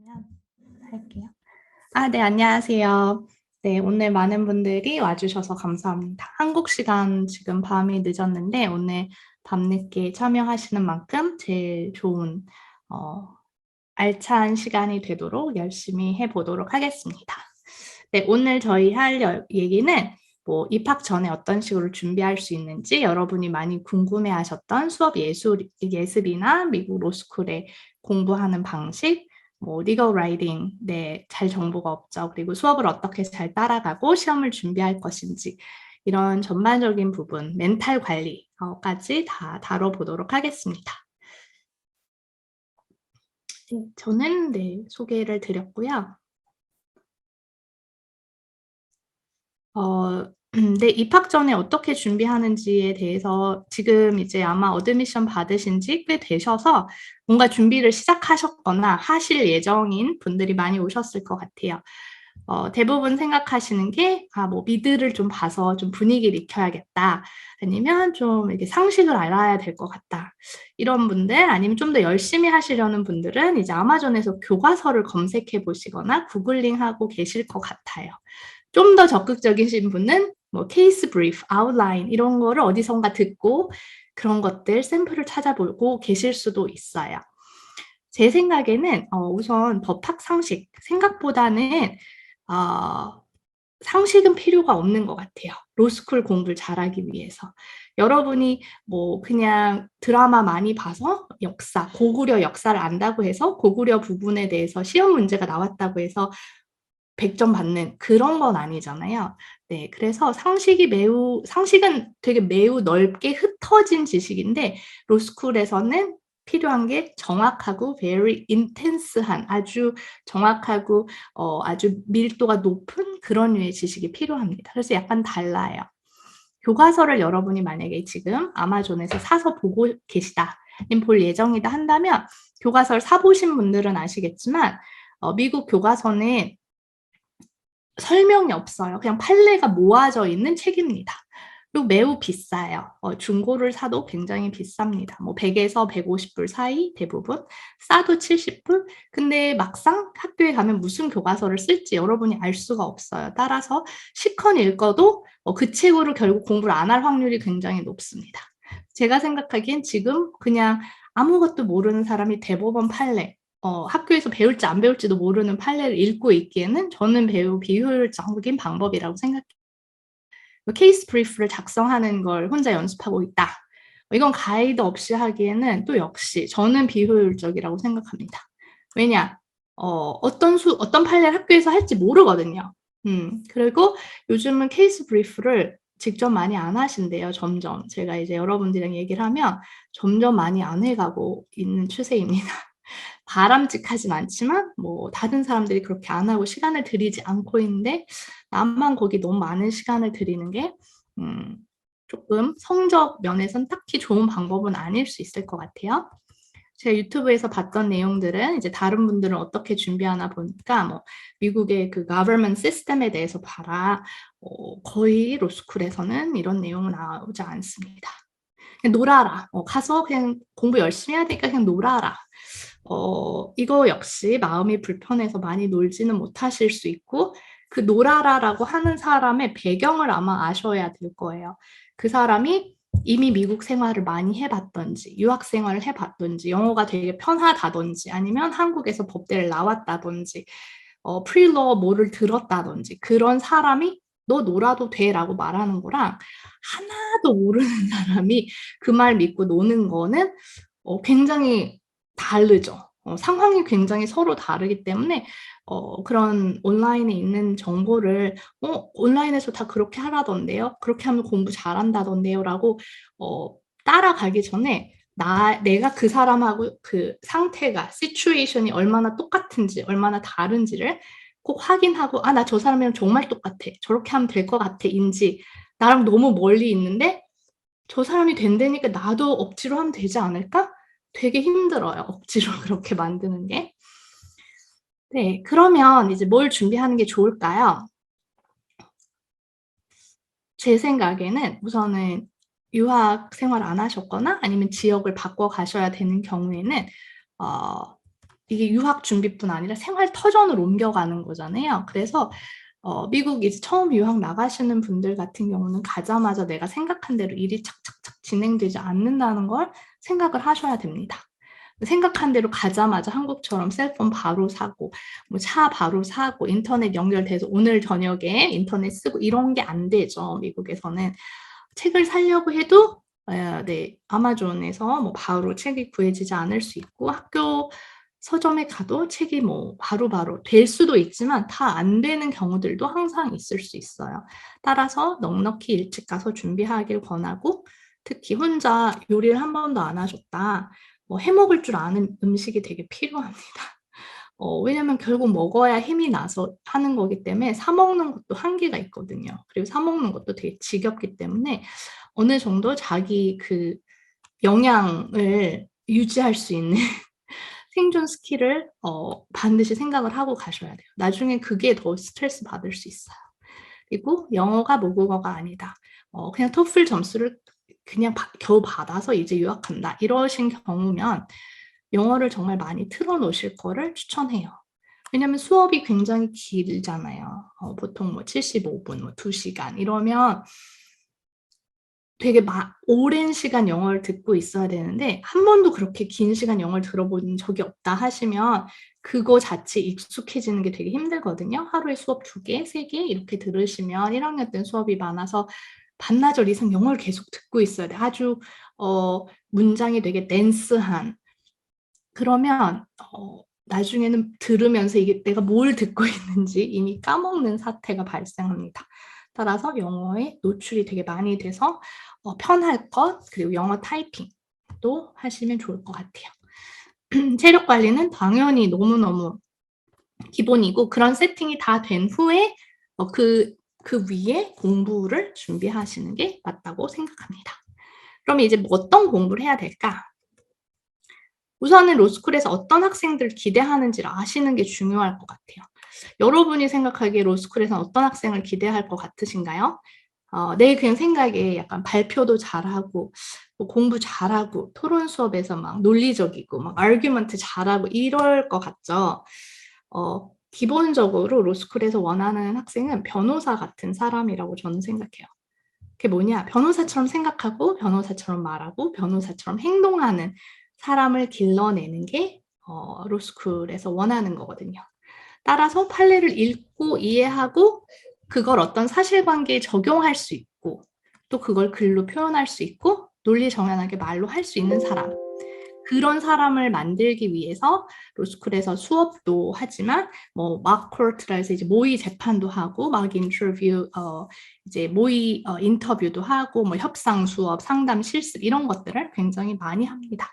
그러면 할게요. 네, 안녕하세요. 네, 오늘 많은 분들이 와주셔서 감사합니다. 한국 시간 지금 밤이 늦었는데 오늘 밤늦게 참여하시는 만큼 제일 좋은 알찬 시간이 되도록 열심히 해보도록 하겠습니다. 네, 오늘 저희 할 얘기는 입학 전에 어떤 식으로 준비할 수 있는지 여러분이 많이 궁금해하셨던 수업 예습이나 미국 로스쿨에 공부하는 방식, 리걸 라이팅, 네, 잘 정보가 없죠. 그리고 수업을 어떻게 잘 따라가고 시험을 준비할 것인지 이런 전반적인 부분, 멘탈 관리까지 다 다뤄보도록 하겠습니다. 네, 저는 소개를 드렸고요. 네, 입학 전에 어떻게 준비하는지에 대해서 지금 이제 아마 어드미션 받으신 지 꽤 되셔서 뭔가 준비를 시작하셨거나 하실 예정인 분들이 많이 오셨을 것 같아요. 대부분 생각하시는 게, 미드를 좀 봐서 좀 분위기를 익혀야겠다. 아니면 좀 이렇게 상식을 알아야 될 것 같다. 이런 분들, 아니면 좀 더 열심히 하시려는 분들은 이제 아마존에서 교과서를 검색해 보시거나 구글링하고 계실 것 같아요. 좀 더 적극적이신 분은 케이스 브리프, 아웃라인 이런 거를 어디선가 듣고 그런 것들 샘플을 찾아보고 계실 수도 있어요. 제 생각에는 우선 법학 상식, 생각보다는 상식은 필요가 없는 것 같아요. 로스쿨 공부를 잘하기 위해서. 여러분이 그냥 드라마 많이 봐서 역사, 고구려 역사를 안다고 해서 고구려 부분에 대해서 시험 문제가 나왔다고 해서 100점 받는 그런 건 아니잖아요. 네, 그래서 상식은 되게 매우 넓게 흩어진 지식인데, 로스쿨에서는 필요한 게 정확하고 very intense한 아주 정확하고 아주 밀도가 높은 그런 류의 지식이 필요합니다. 그래서 약간 달라요. 교과서를 여러분이 만약에 지금 아마존에서 사서 보고 계시다, 볼 예정이다 한다면 교과서를 사보신 분들은 아시겠지만 미국 교과서는 설명이 없어요. 그냥 판례가 모아져 있는 책입니다. 그리고 매우 비싸요. 중고를 사도 굉장히 비쌉니다. 100에서 150불 사이 대부분. 싸도 70불. 근데 막상 학교에 가면 무슨 교과서를 쓸지 여러분이 알 수가 없어요. 따라서 시컨 읽어도 그 책으로 결국 공부를 안 할 확률이 굉장히 높습니다. 제가 생각하기엔 지금 그냥 아무것도 모르는 사람이 대법원 판례, 학교에서 배울지 안 배울지도 모르는 판례를 읽고 있기에는 저는 매우 비효율적인 방법이라고 생각해요. 케이스 브리프를 작성하는 걸 혼자 연습하고 있다. 이건 가이드 없이 하기에는 또 역시 저는 비효율적이라고 생각합니다. 왜냐? 어떤 판례를 학교에서 할지 모르거든요. 그리고 요즘은 케이스 브리프를 직접 많이 안 하신대요, 점점. 제가 이제 여러분들이랑 얘기를 하면 점점 많이 안 해가고 있는 추세입니다. 바람직하진 않지만 다른 사람들이 그렇게 안 하고 시간을 들이지 않고 있는데 나만 거기 너무 많은 시간을 들이는 게 조금 성적 면에선 딱히 좋은 방법은 아닐 수 있을 것 같아요. 제가 유튜브에서 봤던 내용들은 이제 다른 분들은 어떻게 준비하나 보니까 미국의 그 government 시스템에 대해서 봐라. 거의 로스쿨에서는 이런 내용은 나오지 않습니다. 그냥 놀아라. 가서 그냥 공부 열심히 해야 되니까 그냥 놀아라. 이거 역시 마음이 불편해서 많이 놀지는 못하실 수 있고, 그 놀아라라고 하는 사람의 배경을 아마 아셔야 될 거예요. 그 사람이 이미 미국 생활을 많이 해봤던지, 유학 생활을 해봤던지, 영어가 되게 편하다든지, 아니면 한국에서 법대를 나왔다든지, 프리러 뭐를 들었다든지, 그런 사람이 너 놀아도 돼 라고 말하는 거랑 하나도 모르는 사람이 그 말 믿고 노는 거는 굉장히 다르죠. 상황이 굉장히 서로 다르기 때문에 그런 온라인에 있는 정보를 온라인에서 다 그렇게 하라던데요. 그렇게 하면 공부 잘한다던데요. 라고 따라가기 전에 내가 그 사람하고 그 상태가, 시츄에이션이 얼마나 똑같은지, 얼마나 다른지를 꼭 확인하고, 나 저 사람이랑 정말 똑같아. 저렇게 하면 될 것 같아. 인지, 나랑 너무 멀리 있는데 저 사람이 된다니까 나도 억지로 하면 되지 않을까? 되게 힘들어요. 억지로 그렇게 만드는 게. 네, 그러면 이제 뭘 준비하는 게 좋을까요? 제 생각에는 우선은 유학 생활 안 하셨거나 아니면 지역을 바꿔 가셔야 되는 경우에는 이게 유학 준비뿐 아니라 생활 터전을 옮겨가는 거잖아요. 그래서 미국 이제 처음 유학 나가시는 분들 같은 경우는 가자마자 내가 생각한 대로 일이 착착착 진행되지 않는다는 걸 생각을 하셔야 됩니다. 생각한 대로 가자마자 한국처럼 셀폰 바로 사고, 뭐 차 바로 사고, 인터넷 연결돼서 오늘 저녁에 인터넷 쓰고 이런 게 안 되죠. 미국에서는 책을 사려고 해도 네, 아마존에서 뭐 바로 책이 구해지지 않을 수 있고, 학교 서점에 가도 책이 뭐 바로바로 될 수도 있지만 다 안 되는 경우들도 항상 있을 수 있어요. 따라서 넉넉히 일찍 가서 준비하길 권하고, 특히 혼자 요리를 한 번도 안 하셨다, 뭐 해먹을 줄 아는 음식이 되게 필요합니다. 왜냐면 결국 먹어야 힘이 나서 하는 거기 때문에 사 먹는 것도 한계가 있거든요. 그리고 사 먹는 것도 되게 지겹기 때문에 어느 정도 자기 그 영양을 유지할 수 있는 생존 스킬을 반드시 생각을 하고 가셔야 돼요. 나중에 그게 더 스트레스 받을 수 있어요. 그리고 영어가 모국어가 아니다. 그냥 토플 점수를 그냥 겨우 받아서 이제 유학한다. 이러신 경우면 영어를 정말 많이 틀어놓으실 거를 추천해요. 왜냐면 수업이 굉장히 길잖아요. 보통 뭐 75분, 뭐 2시간 이러면 되게 오랜 시간 영어를 듣고 있어야 되는데 한 번도 그렇게 긴 시간 영어를 들어본 적이 없다 하시면 그거 자체 익숙해지는 게 되게 힘들거든요. 하루에 수업 2개, 3개 이렇게 들으시면 1학년 때는 수업이 많아서 반나절 이상 영어를 계속 듣고 있어야 돼. 아주 문장이 되게 댄스한. 그러면 나중에는 들으면서 이게 내가 뭘 듣고 있는지 이미 까먹는 사태가 발생합니다. 따라서 영어에 노출이 되게 많이 돼서 편할 것, 그리고 영어 타이핑도 하시면 좋을 것 같아요. 체력 관리는 당연히 너무너무 기본이고, 그런 세팅이 다 된 후에 그 위에 공부를 준비하시는 게 맞다고 생각합니다. 그럼 이제 뭐 어떤 공부를 해야 될까? 우선은 로스쿨에서 어떤 학생들을 기대하는지를 아시는 게 중요할 것 같아요. 여러분이 생각하기에 로스쿨에서는 어떤 학생을 기대할 것 같으신가요? 내 그냥 생각에 약간 발표도 잘하고, 뭐 공부 잘하고, 토론 수업에서 막 논리적이고, 막 아규먼트 잘하고 이럴 것 같죠? 기본적으로 로스쿨에서 원하는 학생은 변호사 같은 사람이라고 저는 생각해요. 그게 뭐냐? 변호사처럼 생각하고, 변호사처럼 말하고, 변호사처럼 행동하는 사람을 길러내는 게 로스쿨에서 원하는 거거든요. 따라서 판례를 읽고 이해하고 그걸 어떤 사실관계에 적용할 수 있고 또 그걸 글로 표현할 수 있고 논리정연하게 말로 할 수 있는 사람, 그런 사람을 만들기 위해서 로스쿨에서 수업도 하지만 뭐 막코트라 해서 이제 모의 재판도 하고 막 인터뷰 이제 모의 인터뷰도 하고 뭐 협상 수업, 상담 실습 이런 것들을 굉장히 많이 합니다.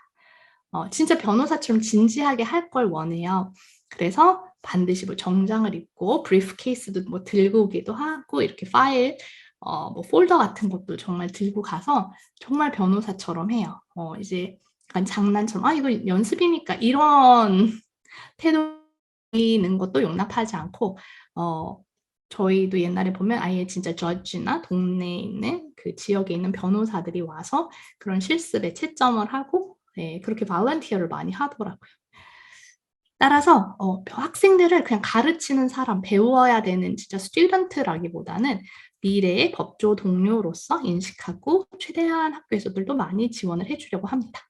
진짜 변호사처럼 진지하게 할 걸 원해요. 그래서 반드시 뭐 정장을 입고 브리프 케이스도 뭐 들고 오기도 하고 이렇게 파일 뭐 폴더 같은 것도 정말 들고 가서 정말 변호사처럼 해요. 이제 약간 장난처럼 이거 연습이니까 이런 태도 보이는 것도 용납하지 않고 저희도 옛날에 보면 아예 진짜 저지나 동네에 있는 그 지역에 있는 변호사들이 와서 그런 실습에 채점을 하고 그렇게 발런티어를 많이 하더라고요. 따라서 학생들을 그냥 가르치는 사람, 배워야 되는 진짜 스튜던트라기보다는 미래의 법조 동료로서 인식하고 최대한 학교에서들도 많이 지원을 해주려고 합니다.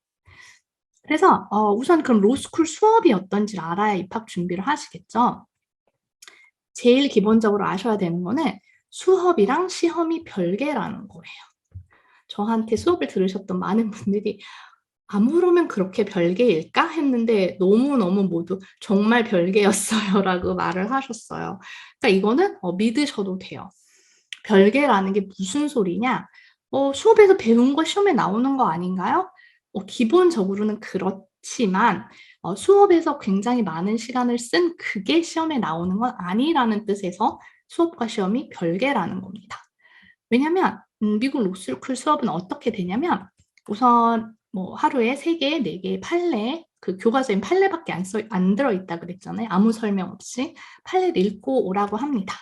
그래서 우선 그럼 로스쿨 수업이 어떤지를 알아야 입학 준비를 하시겠죠. 제일 기본적으로 아셔야 되는 거는 수업이랑 시험이 별개라는 거예요. 저한테 수업을 들으셨던 많은 분들이 아무러면 그렇게 별개일까? 했는데 너무너무 모두 정말 별개였어요 라고 말을 하셨어요. 그러니까 이거는 믿으셔도 돼요. 별개라는 게 무슨 소리냐? 수업에서 배운 거 시험에 나오는 거 아닌가요? 기본적으로는 그렇지만 수업에서 굉장히 많은 시간을 쓴 그게 시험에 나오는 건 아니라는 뜻에서 수업과 시험이 별개라는 겁니다. 왜냐면 미국 로스쿨 수업은 어떻게 되냐면 우선 뭐 하루에 3개, 4개의 판례, 그 교과서엔 판례밖에 안 들어있다 그랬잖아요. 아무 설명 없이 판례를 읽고 오라고 합니다.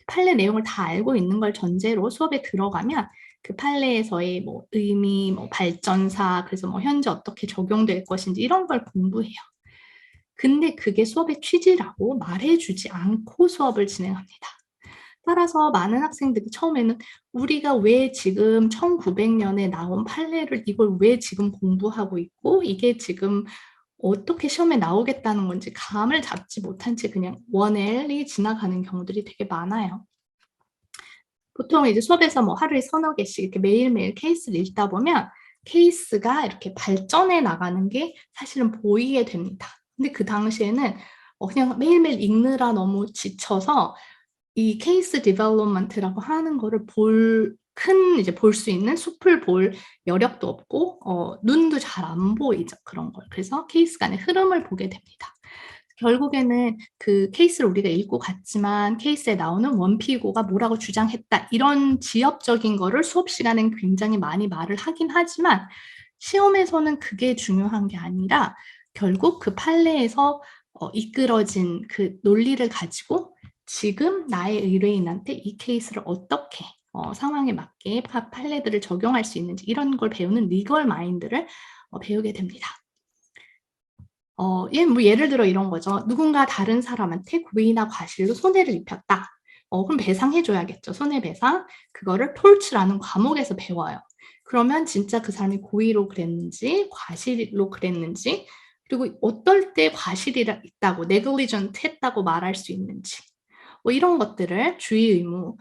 판례 내용을 다 알고 있는 걸 전제로 수업에 들어가면 그 판례에서의 뭐 의미, 뭐 발전사, 그래서 뭐 현재 어떻게 적용될 것인지 이런 걸 공부해요. 근데 그게 수업의 취지라고 말해주지 않고 수업을 진행합니다. 따라서 많은 학생들이 처음에는 우리가 왜 지금 1900년에 나온 판례를 이걸 왜 지금 공부하고 있고 이게 지금 어떻게 시험에 나오겠다는 건지 감을 잡지 못한 채 그냥 원эл이 지나가는 경우들이 되게 많아요. 보통 이제 수업에서 뭐 하루에 서너 개씩 이렇게 매일매일 케이스를 읽다 보면 케이스가 이렇게 발전해 나가는 게 사실은 보이게 됩니다. 근데 그 당시에는 그냥 매일매일 읽느라 너무 지쳐서 이 케이스 디벨롭먼트라고 하는 거를 이제 볼 수 있는 숲을 볼 여력도 없고 눈도 잘 안 보이죠, 그런 걸. 그래서 케이스 간의 흐름을 보게 됩니다. 결국에는 그 케이스를 우리가 읽고 갔지만 케이스에 나오는 원피고가 뭐라고 주장했다 이런 지엽적인 거를 수업 시간엔 굉장히 많이 말을 하긴 하지만 시험에서는 그게 중요한 게 아니라 결국 그 판례에서 이끌어진 그 논리를 가지고 지금 나의 의뢰인한테 이 케이스를 어떻게 상황에 맞게 판례들을 적용할 수 있는지 이런 걸 배우는 리걸 마인드를 배우게 됩니다. 예를 들어 이런 거죠. 누군가 다른 사람한테 고의나 과실로 손해를 입혔다. 그럼 배상해줘야겠죠. 손해배상. 그거를 톨츠라는 과목에서 배워요. 그러면 진짜 그 사람이 고의로 그랬는지 과실로 그랬는지 그리고 어떨 때 과실이 있다고 negligent 했다고 말할 수 있는지 이런 것들을 주의 의무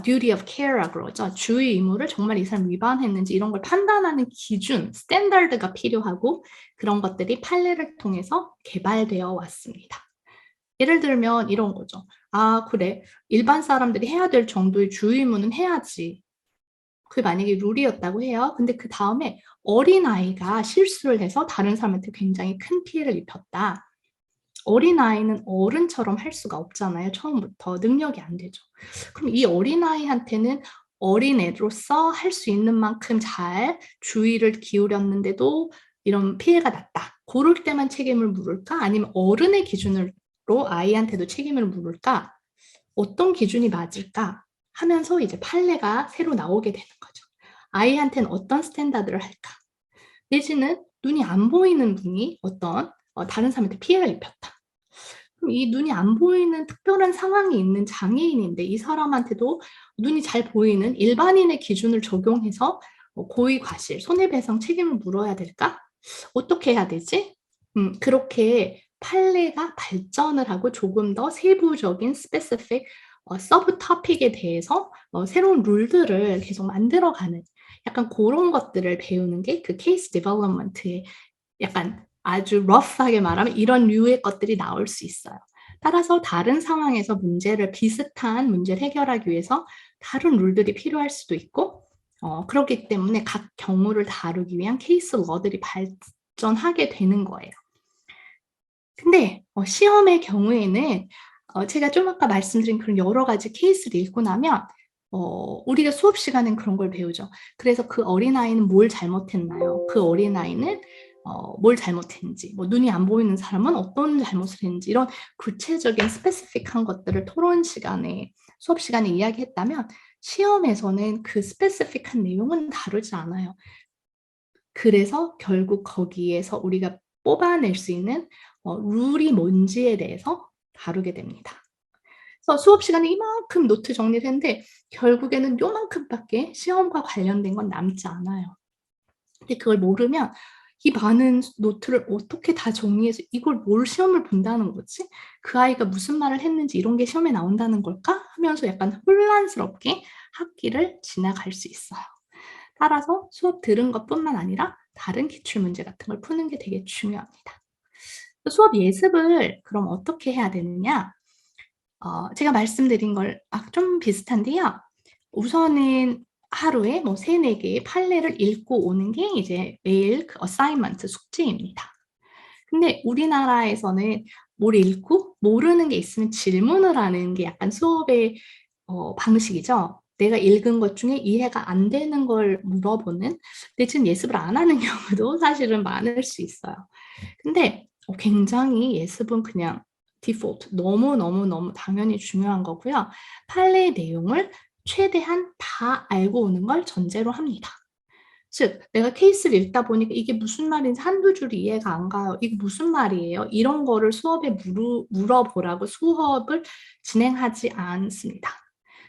duty of care라고 그러죠. 주의 의무를 정말 이 사람 위반했는지 이런 걸 판단하는 기준, 스탠다드가 필요하고 그런 것들이 판례를 통해서 개발되어 왔습니다. 예를 들면 이런 거죠. 아, 그래. 일반 사람들이 해야 될 정도의 주의 의무는 해야지. 그게 만약에 룰이었다고 해요. 근데 그 다음에 어린아이가 실수를 해서 다른 사람한테 굉장히 큰 피해를 입혔다. 어린아이는 어른처럼 할 수가 없잖아요. 처음부터 능력이 안 되죠. 그럼 이 어린아이한테는 어린애로서 할 수 있는 만큼 잘 주의를 기울였는데도 이런 피해가 났다. 그럴 때만 책임을 물을까? 아니면 어른의 기준으로 아이한테도 책임을 물을까? 어떤 기준이 맞을까? 하면서 이제 판례가 새로 나오게 되는 거죠. 아이한테는 어떤 스탠다드를 할까? 내지는 눈이 안 보이는 분이 다른 사람한테 피해를 입혔다. 그럼 이 눈이 안 보이는 특별한 상황이 있는 장애인인데 이 사람한테도 눈이 잘 보이는 일반인의 기준을 적용해서 고의 과실, 손해배상 책임을 물어야 될까? 어떻게 해야 되지? 그렇게 판례가 발전을 하고 조금 더 세부적인 스페시픽 서브 토픽에 대해서 새로운 룰들을 계속 만들어가는 약간 그런 것들을 배우는 게 그 케이스 디벨롭먼트의 약간 아주 러프하게 말하면 이런 류의 것들이 나올 수 있어요. 따라서 다른 상황에서 비슷한 문제를 해결하기 위해서 다른 룰들이 필요할 수도 있고 그렇기 때문에 각 경우를 다루기 위한 케이스 러들이 발전하게 되는 거예요. 근데 시험의 경우에는 제가 좀 아까 말씀드린 그런 여러 가지 케이스를 읽고 나면 우리가 수업 시간엔 그런 걸 배우죠. 그래서 그 어린아이는 뭘 잘못했나요? 그 어린아이는 뭘 잘못했는지, 눈이 안 보이는 사람은 어떤 잘못을 했는지 이런 구체적인 스페시픽한 것들을 수업 시간에 이야기했다면 시험에서는 그 스페시픽한 내용은 다루지 않아요. 그래서 결국 거기에서 우리가 뽑아낼 수 있는 룰이 뭔지에 대해서 다루게 됩니다. 그래서 수업 시간에 이만큼 노트 정리를 했는데 결국에는 요만큼밖에 시험과 관련된 건 남지 않아요. 근데 그걸 모르면 이 많은 노트를 어떻게 다 정리해서 이걸 뭘 시험을 본다는 거지? 그 아이가 무슨 말을 했는지 이런 게 시험에 나온다는 걸까? 하면서 약간 혼란스럽게 학기를 지나갈 수 있어요. 따라서 수업 들은 것뿐만 아니라 다른 기출문제 같은 걸 푸는 게 되게 중요합니다. 수업 예습을 그럼 어떻게 해야 되느냐? 제가 말씀드린 걸 좀 비슷한데요. 우선은 하루에 3-4 개의 판례를 읽고 오는 게 이제 매일 그 어사이먼트 숙제입니다. 근데 우리나라에서는 뭘 읽고 모르는 게 있으면 질문을 하는 게 약간 수업의 방식이죠. 내가 읽은 것 중에 이해가 안 되는 걸 물어보는 내지는 예습을 안 하는 경우도 사실은 많을 수 있어요. 근데 굉장히 예습은 그냥 디폴트 너무너무너무 당연히 중요한 거고요. 판례의 내용을 최대한 다 알고 오는 걸 전제로 합니다. 즉 내가 케이스를 읽다 보니까 이게 무슨 말인지 한두 줄이 이해가 안 가요. 이게 무슨 말이에요? 이런 거를 수업에 물어보라고 수업을 진행하지 않습니다.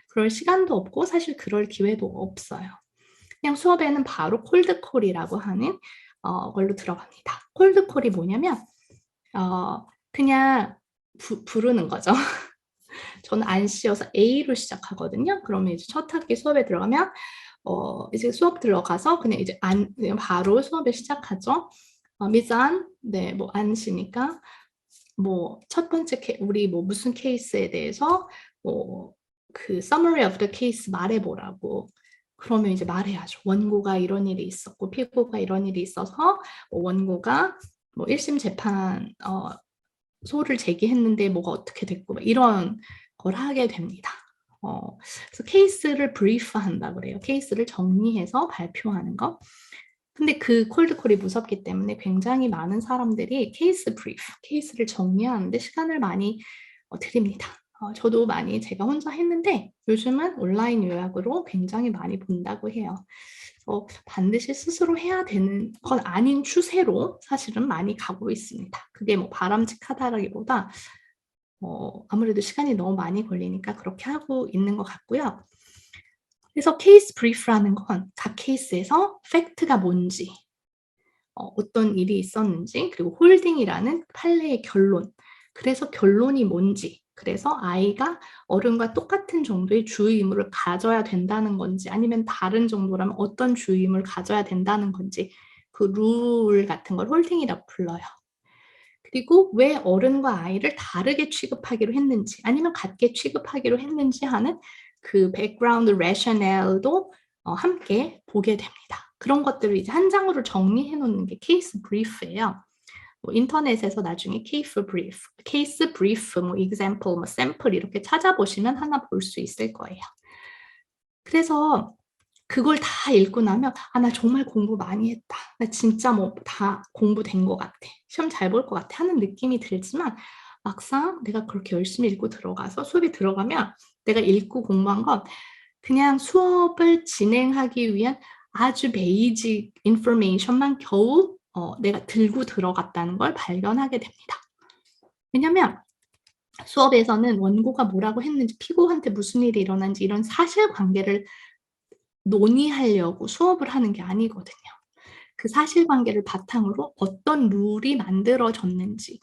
그럴 시간도 없고 사실 그럴 기회도 없어요. 그냥 수업에는 바로 콜드콜이라고 하는 걸로 들어갑니다. 콜드콜이 뭐냐면 그냥 부르는 거죠. 저는 안 씌어서 A로 시작하거든요. 그러면 이제 첫 학기 수업에 들어가면 이제 수업 들어가서 그냥 이제 그냥 바로 수업을 시작하죠. 미잔, 네, 뭐 안 씨니까 뭐 첫 번째 우리 뭐 무슨 케이스에 대해서 뭐 그 summary of the case 말해보라고. 그러면 이제 말해야죠. 원고가 이런 일이 있었고 피고가 이런 일이 있어서 뭐 원고가 뭐 1심 재판 소를 제기했는데 뭐가 어떻게 됐고 이런 걸 하게 됩니다. 그래서 케이스를 브리프한다 그래요. 케이스를 정리해서 발표하는 거. 근데 그 콜드콜이 무섭기 때문에 굉장히 많은 사람들이 케이스 브리프, 케이스를 정리하는데 시간을 많이 드립니다. 저도 많이 제가 혼자 했는데 요즘은 온라인 요약으로 굉장히 많이 본다고 해요. 반드시 스스로 해야 되는 건 아닌 추세로 사실은 많이 가고 있습니다. 그게 뭐 바람직하다라기보다 아무래도 시간이 너무 많이 걸리니까 그렇게 하고 있는 것 같고요. 그래서 케이스 브리프라는 건 각 케이스에서 팩트가 뭔지, 어떤 일이 있었는지, 그리고 홀딩이라는 판례의 결론, 그래서 결론이 뭔지, 그래서 아이가 어른과 똑같은 정도의 주의 의무를 가져야 된다는 건지 아니면 다른 정도라면 어떤 주의 의무를 가져야 된다는 건지 그 룰 같은 걸 홀딩이라고 불러요. 그리고 왜 어른과 아이를 다르게 취급하기로 했는지 아니면 같게 취급하기로 했는지 하는 그 백그라운드 레셔넬도 함께 보게 됩니다. 그런 것들을 이제 한 장으로 정리해 놓는 게 케이스 브리프예요. 뭐 인터넷에서 나중에 케이스 브리프, 뭐 example, 뭐 샘플 이렇게 찾아보시면 하나 볼 수 있을 거예요. 그래서 그걸 다 읽고 나면 나 정말 공부 많이 했다. 나 진짜 뭐 다 공부된 것 같아. 시험 잘 볼 것 같아 하는 느낌이 들지만 막상 내가 그렇게 열심히 읽고 들어가서 수업에 들어가면 내가 읽고 공부한 건 그냥 수업을 진행하기 위한 아주 베이직 인포메이션만 겨우 내가 들고 들어갔다는 걸 발견하게 됩니다. 왜냐면 수업에서는 원고가 뭐라고 했는지 피고한테 무슨 일이 일어난지 이런 사실관계를 논의하려고 수업을 하는 게 아니거든요. 그 사실관계를 바탕으로 어떤 룰이 만들어졌는지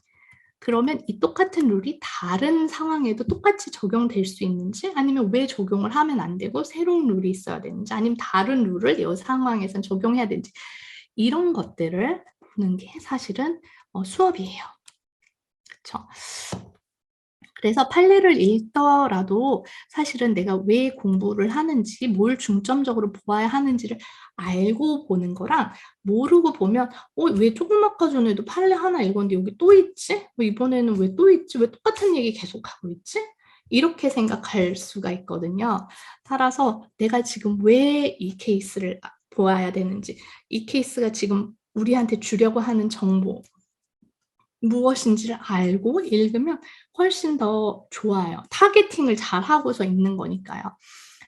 그러면 이 똑같은 룰이 다른 상황에도 똑같이 적용될 수 있는지 아니면 왜 적용을 하면 안 되고 새로운 룰이 있어야 되는지 아니면 다른 룰을 이 상황에선 적용해야 되는지 이런 것들을 보는 게 사실은 수업이에요. 그렇죠? 그래서 판례를 읽더라도 사실은 내가 왜 공부를 하는지 뭘 중점적으로 보아야 하는지를 알고 보는 거랑 모르고 보면 왜 조금 아까 전에도 판례 하나 읽었는데 여기 또 있지? 이번에는 왜 또 있지? 왜 똑같은 얘기 계속하고 있지? 이렇게 생각할 수가 있거든요. 따라서 내가 지금 왜 이 케이스를 보아야 되는지 이 케이스가 지금 우리한테 주려고 하는 정보 무엇인지를 알고 읽으면 훨씬 더 좋아요. 타겟팅을 잘 하고서 읽는 거니까요.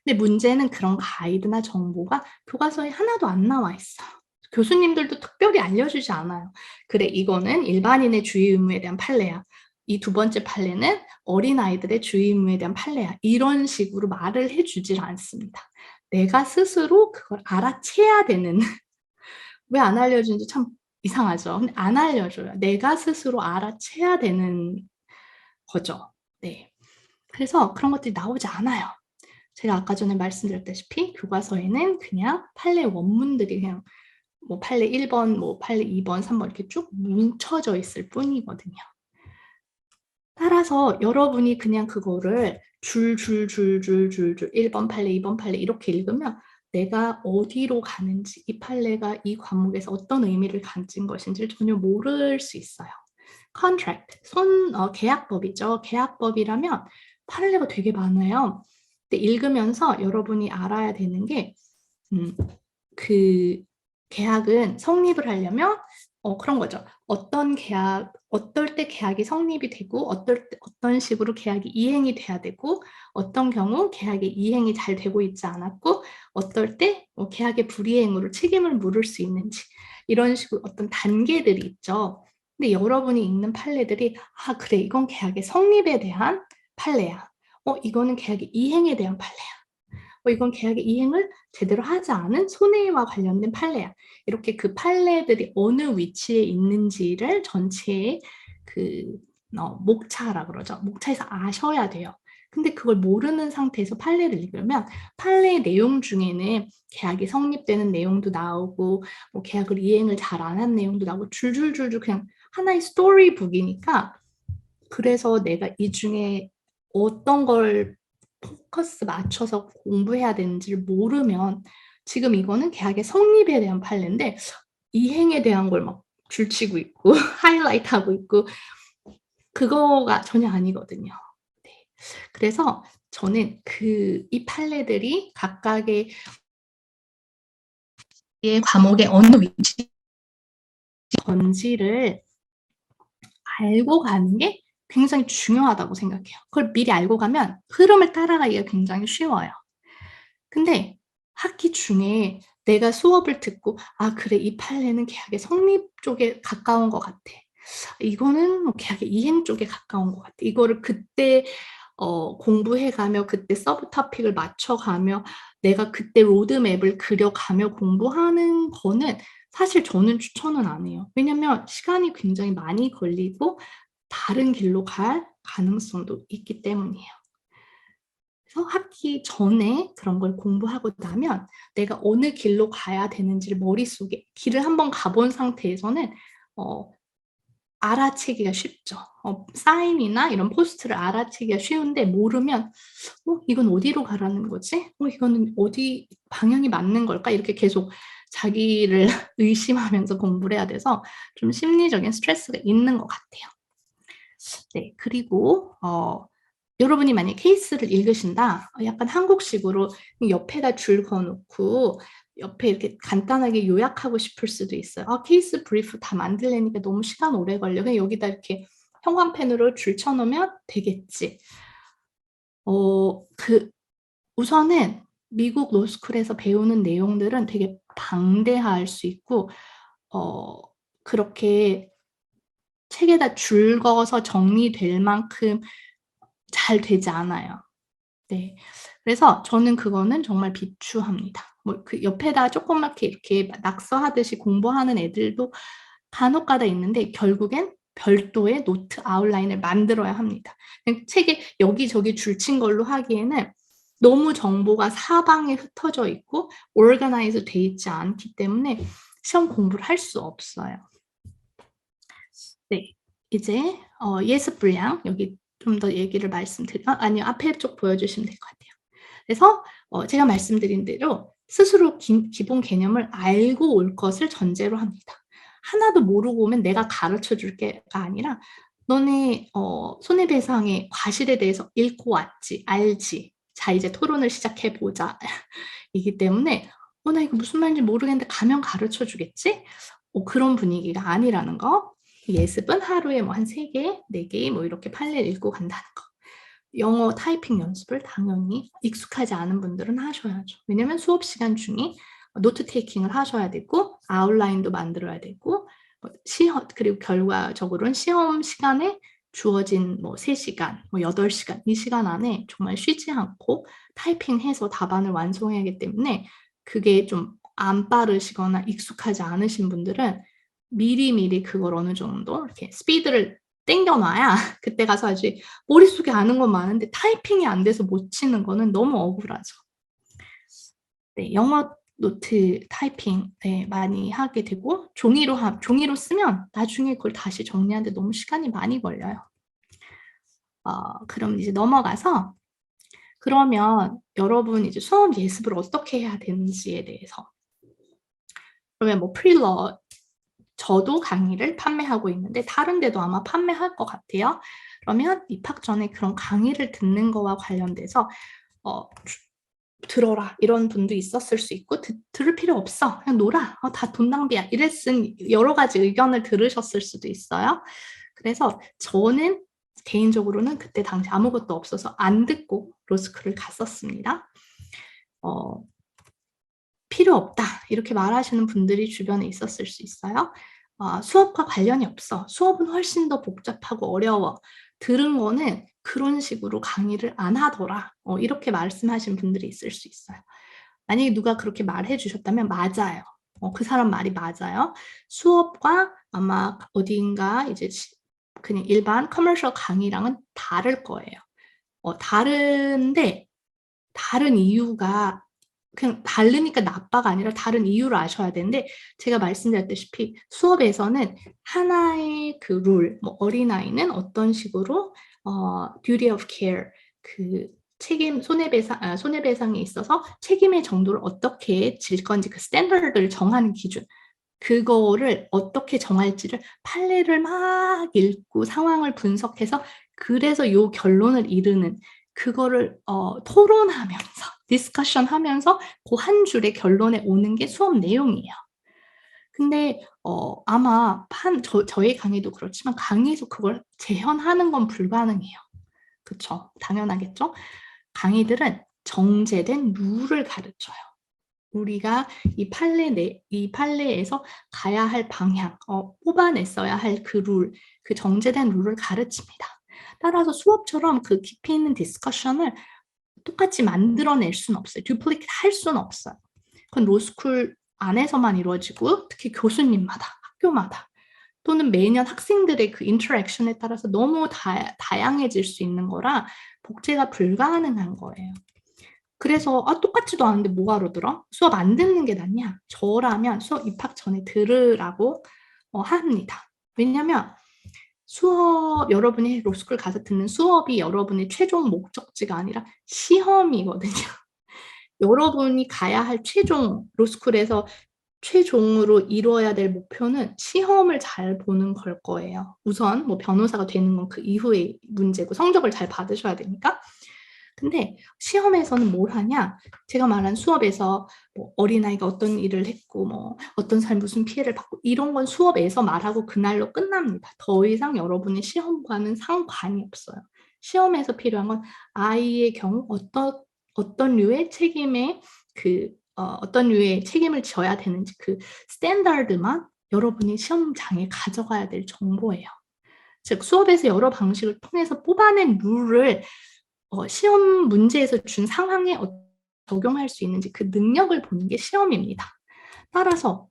근데 문제는 그런 가이드나 정보가 교과서에 하나도 안 나와 있어요. 교수님들도 특별히 알려주지 않아요. 그래, 이거는 일반인의 주의 의무에 대한 판례야. 이 두 번째 판례는 어린아이들의 주의 의무에 대한 판례야. 이런 식으로 말을 해주질 않습니다. 내가 스스로 그걸 알아채야 되는 왜 안 알려주는지 참 이상하죠. 근데 안 알려줘요. 내가 스스로 알아채야 되는 거죠. 네. 그래서 그런 것들이 나오지 않아요. 제가 아까 전에 말씀드렸다시피 교과서에는 그냥 판례 원문들이 그냥 뭐 판례 1번, 뭐 판례 2번, 3번 이렇게 쭉 뭉쳐져 있을 뿐이거든요. 따라서 여러분이 그냥 그거를 줄 1번 판례, 2번 판례 이렇게 읽으면 내가 어디로 가는지 이 판례가 이 과목에서 어떤 의미를 가진 것인지를 전혀 모를 수 있어요. contract, 계약법이죠. 계약법이라면 판례가 되게 많아요. 근데 읽으면서 여러분이 알아야 되는 게 그 계약은 성립을 하려면 그런 거죠. 어떨 때 계약이 성립이 되고, 어떤 식으로 계약이 이행이 돼야 되고, 어떤 경우 계약의 이행이 잘 되고 있지 않았고, 어떨 때 계약의 불이행으로 책임을 물을 수 있는지, 이런 식으로 어떤 단계들이 있죠. 근데 여러분이 읽는 판례들이, 아, 그래, 이건 계약의 성립에 대한 판례야. 이거는 계약의 이행에 대한 판례야. 이건 계약의 이행을 제대로 하지 않은 손해와 관련된 판례야. 이렇게 그 판례들이 어느 위치에 있는지를 전체의 목차라 그러죠. 목차에서 아셔야 돼요. 근데 그걸 모르는 상태에서 판례를 읽으면 판례 내용 중에는 계약이 성립되는 내용도 나오고 뭐 계약을 이행을 잘 안 한 내용도 나오고 줄줄줄줄 그냥 하나의 스토리북이니까 그래서 내가 이 중에 어떤 걸 포커스 맞춰서 공부해야 되는지를 모르면 지금 이거는 계약의 성립에 대한 판례인데 이행에 대한 걸 막 줄치고 있고 하이라이트 하고 있고 그거가 전혀 아니거든요. 네. 그래서 저는 이 판례들이 각각의 과목의 어느 위치 건지를 알고 가는 게 굉장히 중요하다고 생각해요. 그걸 미리 알고 가면 흐름을 따라가기가 굉장히 쉬워요. 근데 학기 중에 내가 수업을 듣고 아 그래 이 판례는 계약의 성립 쪽에 가까운 것 같아. 이거는 계약의 이행 쪽에 가까운 것 같아. 이거를 그때 공부해가며 그때 서브 토픽을 맞춰가며 내가 그때 로드맵을 그려가며 공부하는 거는 사실 저는 추천은 안 해요. 왜냐면 시간이 굉장히 많이 걸리고 다른 길로 갈 가능성도 있기 때문이에요. 그래서 학기 전에 그런 걸 공부하고 나면 내가 어느 길로 가야 되는지를 머릿속에 길을 한번 가본 상태에서는 알아채기가 쉽죠. 사인이나 이런 포스트를 알아채기가 쉬운데 모르면 이건 어디로 가라는 거지? 이거는 어디 방향이 맞는 걸까? 이렇게 계속 자기를 의심하면서 공부를 해야 돼서 좀 심리적인 스트레스가 있는 것 같아요. 네, 그리고 여러분이 만약 케이스를 읽으신다, 약간 한국식으로 옆에다 줄 그어놓고 옆에 이렇게 간단하게 요약하고 싶을 수도 있어요. 케이스 브리프 다 만들려니까 너무 시간 오래 걸려. 그냥 여기다 이렇게 형광펜으로 줄 쳐놓으면 되겠지. 우선은 미국 로스쿨에서 배우는 내용들은 되게 방대할 수 있고, 그렇게 책에다 줄 그어서 정리될 만큼 잘 되지 않아요. 네. 그래서 저는 그거는 정말 비추합니다. 그 옆에다 조그맣게 이렇게 낙서하듯이 공부하는 애들도 간혹가다 있는데 결국엔 별도의 노트 아웃라인을 만들어야 합니다. 책에 여기저기 줄친 걸로 하기에는 너무 정보가 사방에 흩어져 있고 organize 돼 있지 않기 때문에 시험 공부를 할 수 없어요. 네. 이제 예습 분량 여기 좀 더 얘기를 아니요. 앞에 쪽 보여주시면 될 것 같아요. 그래서 제가 말씀드린 대로 스스로 기본 개념을 알고 올 것을 전제로 합니다. 하나도 모르고 오면 내가 가르쳐 줄 게가 아니라 너네 손해배상의 과실에 대해서 읽고 왔지, 알지. 자, 이제 토론을 시작해 보자. 이기 때문에 나 이거 무슨 말인지 모르겠는데 가면 가르쳐 주겠지? 그런 분위기가 아니라는 거. 예습은 하루에 뭐 한 3개, 4개 뭐 이렇게 판례를 읽고 간다는 거. 영어 타이핑 연습을 당연히 익숙하지 않은 분들은 하셔야죠. 왜냐면 수업 시간 중에 노트 테이킹을 하셔야 되고 아웃라인도 만들어야 되고 그리고 결과적으로는 시험 시간에 주어진 뭐 3시간, 뭐 8시간 이 시간 안에 정말 쉬지 않고 타이핑해서 답안을 완성해야 하기 때문에 그게 좀 안 빠르시거나 익숙하지 않으신 분들은 미리미리 그걸 어느 정도 이렇게 스피드를 땡겨놔야 그때 가서 아직 머릿속에 아는 건 많은데 타이핑이 안 돼서 못 치는 거는 너무 억울하죠. 네, 영어 노트 타이핑 많이 하게 되고 종이로 쓰면 나중에 그걸 다시 정리하는데 너무 시간이 많이 걸려요. 그럼 이제 넘어가서 그러면 여러분 이제 수업 예습을 어떻게 해야 되는지에 대해서 그러면 뭐 프릴러 저도 강의를 판매하고 있는데 다른 데도 아마 판매할 것 같아요. 그러면 입학 전에 그런 강의를 듣는 거와 관련돼서 들어라 이런 분도 있었을 수 있고 들을 필요 없어 그냥 놀아 다 돈 낭비야 이랬은 여러 가지 의견을 들으셨을 수도 있어요. 그래서 저는 개인적으로는 그때 당시 아무것도 없어서 안 듣고 로스쿨을 갔었습니다. 필요 없다 이렇게 말하시는 분들이 주변에 있었을 수 있어요. 수업과 관련이 없어. 수업은 훨씬 더 복잡하고 어려워. 들은 거는 그런 식으로 강의를 안 하더라. 이렇게 말씀하신 분들이 있을 수 있어요. 만약에 누가 그렇게 말해 주셨다면 맞아요. 그 사람 말이 맞아요. 수업과 아마 어딘가 이제 그냥 일반 커머셜 강의랑은 다를 거예요. 다른데 다른 이유가 그냥 다르니까 나빠가 아니라 다른 이유를 아셔야 되는데 제가 말씀드렸다시피 수업에서는 하나의 그 룰, 뭐 어린아이는 어떤 식으로 duty of care, 그 책임, 손해배상에 있어서 책임의 정도를 어떻게 질 건지 그 스탠더드를 정하는 기준 그거를 어떻게 정할지를 판례를 막 읽고 상황을 분석해서 그래서 요 결론을 이르는 그거를 토론하면서 디스커션 하면서 그 한 줄의 결론에 오는 게 수업 내용이에요. 근데 아마 저희 강의도 그렇지만 강의에서 그걸 재현하는 건 불가능해요. 그쵸? 당연하겠죠? 강의들은 정제된 룰을 가르쳐요. 우리가 이 판례에서 가야 할 방향, 뽑아냈어야 할 그 룰, 그 정제된 룰을 가르칩니다. 따라서 수업처럼 그 깊이 있는 디스커션을 똑같이 만들어낼 수는 없어요. 듀플리케이트 할 수는 없어요. 그건 로스쿨 안에서만 이루어지고 특히 교수님마다, 학교마다 또는 매년 학생들의 그 인터랙션에 따라서 너무 다양해질 수 있는 거라 복제가 불가능한 거예요. 그래서 똑같지도 않은데 뭐하러 들어? 수업 안 듣는 게 낫냐? 저라면 수업 입학 전에 들으라고 합니다. 왜냐면 수업 여러분이 로스쿨 가서 듣는 수업이 여러분의 최종 목적지가 아니라 시험이거든요. 여러분이 가야 할 최종 로스쿨에서 최종으로 이루어야 될 목표는 시험을 잘 보는 걸 거예요. 우선 뭐 변호사가 되는 건 그 이후의 문제고 성적을 잘 받으셔야 되니까. 근데 시험에서는 뭘 하냐? 제가 말한 수업에서 뭐 어린아이가 어떤 일을 했고 뭐 어떤 사람이 무슨 피해를 받고 이런 건 수업에서 말하고 그날로 끝납니다. 더 이상 여러분의 시험과는 상관이 없어요. 시험에서 필요한 건 아이의 경우 어떤 류의 책임에 어떤 류의 책임을 져야 되는지 그 스탠다드만 여러분이 시험장에 가져가야 될 정보예요. 즉 수업에서 여러 방식을 통해서 뽑아낸 룰을 시험 문제에서 준 상황에 적용할 수 있는지 그 능력을 보는 게 시험입니다. 따라서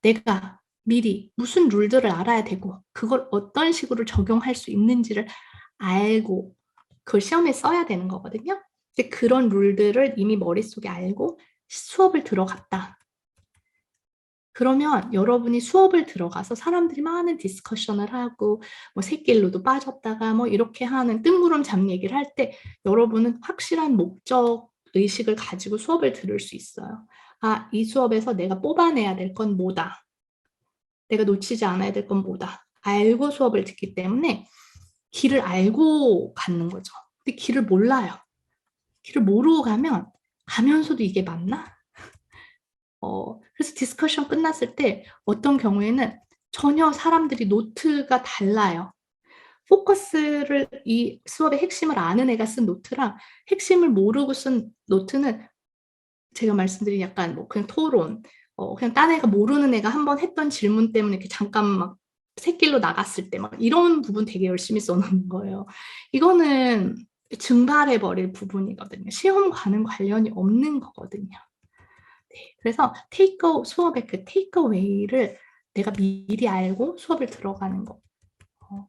내가 미리 무슨 룰들을 알아야 되고 그걸 어떤 식으로 적용할 수 있는지를 알고 그걸 시험에 써야 되는 거거든요. 근데 그런 룰들을 이미 머릿속에 알고 수업을 들어갔다. 그러면 여러분이 수업을 들어가서 사람들이 많은 디스커션을 하고 뭐 새길로도 빠졌다가 뭐 이렇게 하는 뜬구름 잡 얘기를 할 때 여러분은 확실한 목적 의식을 가지고 수업을 들을 수 있어요. 이 수업에서 내가 뽑아내야 될 건 뭐다. 내가 놓치지 않아야 될 건 뭐다. 알고 수업을 듣기 때문에 길을 알고 가는 거죠. 근데 길을 몰라요. 길을 모르고 가면서도 이게 맞나? 그래서 디스커션 끝났을 때 어떤 경우에는 전혀 사람들이 노트가 달라요. 포커스를 이 수업의 핵심을 아는 애가 쓴 노트랑 핵심을 모르고 쓴 노트는 제가 말씀드린 약간 뭐 그냥 토론, 그냥 딴 애가 모르는 애가 한번 했던 질문 때문에 이렇게 잠깐 막 샛길로 나갔을 때 막 이런 부분 되게 열심히 써놓는 거예요. 이거는 증발해버릴 부분이거든요. 시험과는 관련이 없는 거거든요. 네, 그래서 수업의 그 테이크어웨이를 내가 미리 알고 수업을 들어가는 거.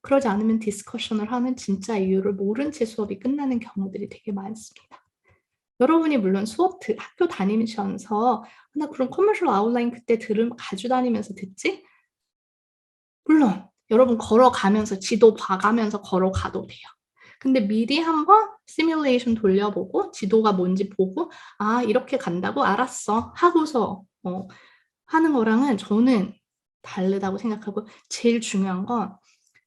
그러지 않으면 디스커션을 하면 진짜 이유를 모른 채 수업이 끝나는 경우들이 되게 많습니다. 여러분이 물론 학교 다니면서 나 그런 커머셜 아웃라인 그때 가지고 다니면서 듣지? 물론 여러분 걸어가면서 지도 봐가면서 걸어가도 돼요. 근데 미리 한번 시뮬레이션 돌려보고 지도가 뭔지 보고 이렇게 간다고 알았어 하고서 하는 거랑은 저는 다르다고 생각하고 제일 중요한 건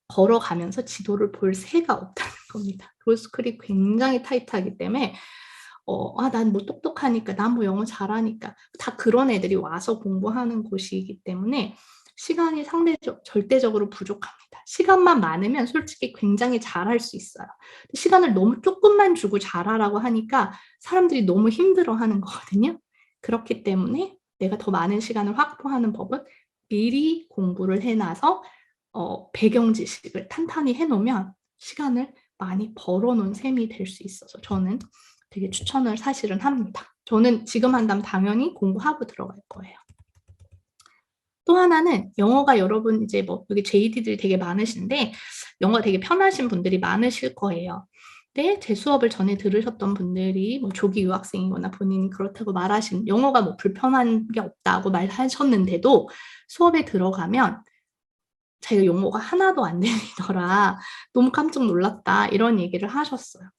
걸어가면서 지도를 볼 새가 없다는 겁니다. 로스쿨이 굉장히 타이트하기 때문에 난 뭐 똑똑하니까, 난 뭐 영어 잘하니까, 다 그런 애들이 와서 공부하는 곳이기 때문에 시간이 절대적으로 부족합니다. 시간만 많으면 솔직히 굉장히 잘할 수 있어요. 시간을 너무 조금만 주고 잘하라고 하니까 사람들이 너무 힘들어하는 거거든요. 그렇기 때문에 내가 더 많은 시간을 확보하는 법은 미리 공부를 해놔서 배경 지식을 탄탄히 해놓으면 시간을 많이 벌어놓은 셈이 될 수 있어서 저는 되게 추천을 사실은 합니다. 저는 지금 한다면 당연히 공부하고 들어갈 거예요. 또 하나는 영어가 여러분 이제 뭐 여기 JD들이 되게 많으신데 영어 되게 편하신 분들이 많으실 거예요. 근데 제 수업을 전에 들으셨던 분들이 뭐 조기 유학생이거나 본인이 그렇다고 말하신 영어가 뭐 불편한 게 없다고 말하셨는데도 수업에 들어가면 자기가 영어가 하나도 안 들리더라. 너무 깜짝 놀랐다. 이런 얘기를 하셨어요.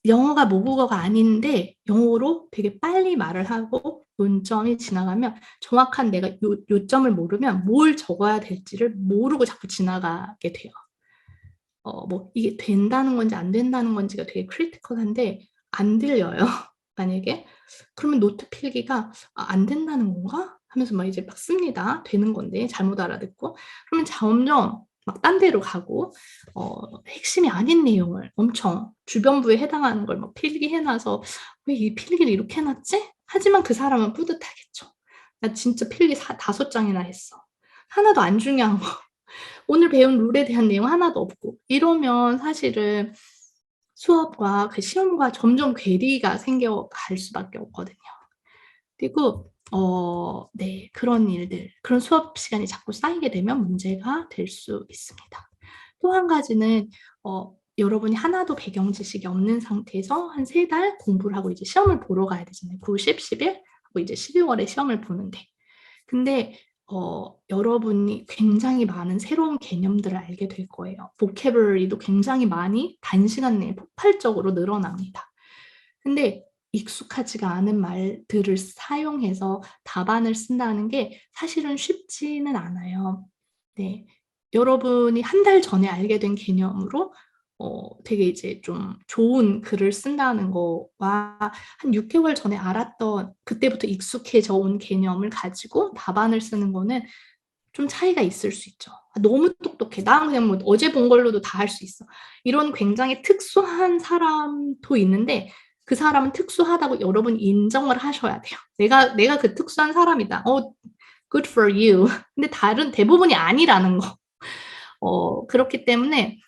영어가 모국어가 아닌데 영어로 되게 빨리 말을 하고 논점이 지나가면 정확한 내가 요점을 모르면 뭘 적어야 될지를 모르고 자꾸 지나가게 돼요. 뭐 이게 된다는 건지 안 된다는 건지가 되게 크리티컬한데 안 들려요. 만약에 그러면 노트 필기가 안 된다는 건가? 하면서 막 이제 막 씁니다. 되는 건데 잘못 알아듣고 그러면 점점 막 딴 데로 가고 핵심이 아닌 내용을 엄청 주변부에 해당하는 걸 막 필기해놔서 왜 이 필기를 이렇게 해놨지? 하지만 그 사람은 뿌듯하겠죠. 나 진짜 필기 5장이나 했어. 하나도 안 중요한 거. 오늘 배운 룰에 대한 내용 하나도 없고 이러면 사실은 수업과 그 시험과 점점 괴리가 생겨갈 수밖에 없거든요. 그리고 네, 그런 일들, 그런 수업 시간이 자꾸 쌓이게 되면 문제가 될 수 있습니다. 또 한 가지는 여러분이 하나도 배경 지식이 없는 상태에서 한 3달 공부를 하고 이제 시험을 보러 가야 되잖아요. 9, 10, 11 하고 이제 12월에 시험을 보는데 근데 여러분이 굉장히 많은 새로운 개념들을 알게 될 거예요. 보캐블러리도 굉장히 많이 단시간 내에 폭발적으로 늘어납니다. 근데 익숙하지가 않은 말들을 사용해서 답안을 쓴다는 게 사실은 쉽지는 않아요. 네. 여러분이 한 달 전에 알게 된 개념으로 되게 이제 좀 좋은 글을 쓴다는 거와 한 6개월 전에 알았던 그때부터 익숙해져 온 개념을 가지고 답안을 쓰는 거는 좀 차이가 있을 수 있죠. 너무 똑똑해. 나 그냥 뭐 어제 본 걸로도 다 할 수 있어. 이런 굉장히 특수한 사람도 있는데 그 사람은 특수하다고 여러분이 인정을 하셔야 돼요. 내가 그 특수한 사람이다. good for you. 근데 대부분이 아니라는 거. 그렇기 때문에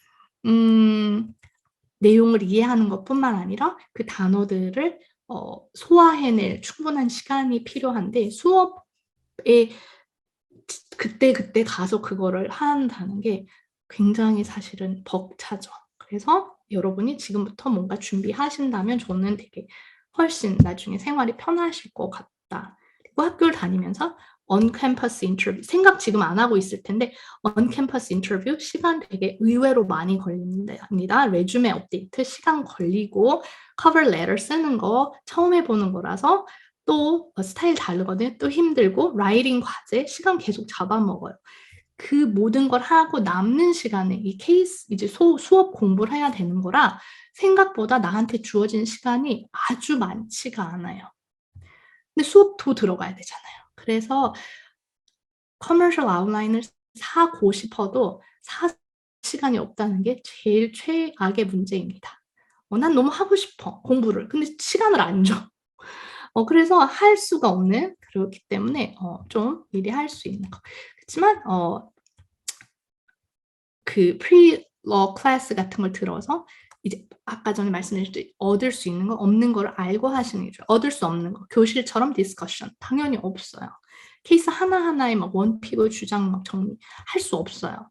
내용을 이해하는 것뿐만 아니라 그 단어들을 소화해낼 충분한 시간이 필요한데 수업에 그때 가서 그거를 한다는 게 굉장히 사실은 벅차죠. 그래서 여러분이 지금부터 뭔가 준비하신다면 저는 되게 훨씬 나중에 생활이 편하실 것 같다. 그리고 학교를 다니면서 on-campus 인터뷰 생각 지금 안 하고 있을 텐데 on-campus 인터뷰 시간 되게 의외로 많이 걸립니다. 레주메 업데이트 시간 걸리고 cover letter 쓰는 거 처음 해보는 거라서 또 스타일 다르거든요. 또 힘들고 라이팅 과제 시간 계속 잡아먹어요. 그 모든 걸 하고 남는 시간에 이 케이스 이제 수업 공부를 해야 되는 거라 생각보다 나한테 주어진 시간이 아주 많지가 않아요. 근데 수업도 들어가야 되잖아요. 그래서 커머셜 아웃라인을 사고 싶어도 사 시간이 없다는 게 제일 최악의 문제입니다. 난 너무 하고 싶어 공부를. 근데 시간을 안 줘. 그래서 할 수가 없는 그렇기 때문에 좀 미리 할 수 있는 거. 그렇지만 그 프리러 클래스 같은 걸 들어서 이제 아까 전에 말씀드렸듯이 얻을 수 있는 거 없는 거를 알고 하시는 게 좋아요. 얻을 수 없는 거 교실처럼 디스커션 당연히 없어요. 케이스 하나하나에 막 원픽을 주장 막 정리할 수 없어요.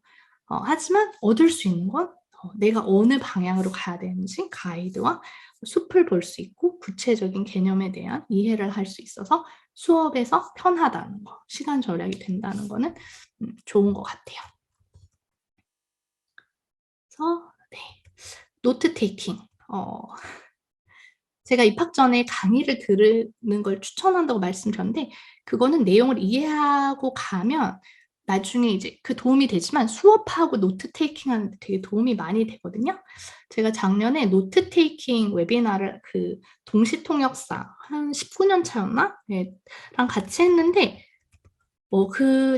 하지만 얻을 수 있는 건 내가 어느 방향으로 가야 되는지 가이드와 숲을 볼 수 있고 구체적인 개념에 대한 이해를 할 수 있어서 수업에서 편하다는 거, 시간 절약이 된다는 거는 좋은 것 같아요. 그래서 네. 노트 테이킹. 제가 입학 전에 강의를 들으는 걸 추천한다고 말씀드렸는데 그거는 내용을 이해하고 가면 나중에 이제 그 도움이 되지만 수업하고 노트 테이킹 하는데 되게 도움이 많이 되거든요. 제가 작년에 노트 테이킹 웨비나를 그 동시통역사 한 19년 차였나? 네, 랑 같이 했는데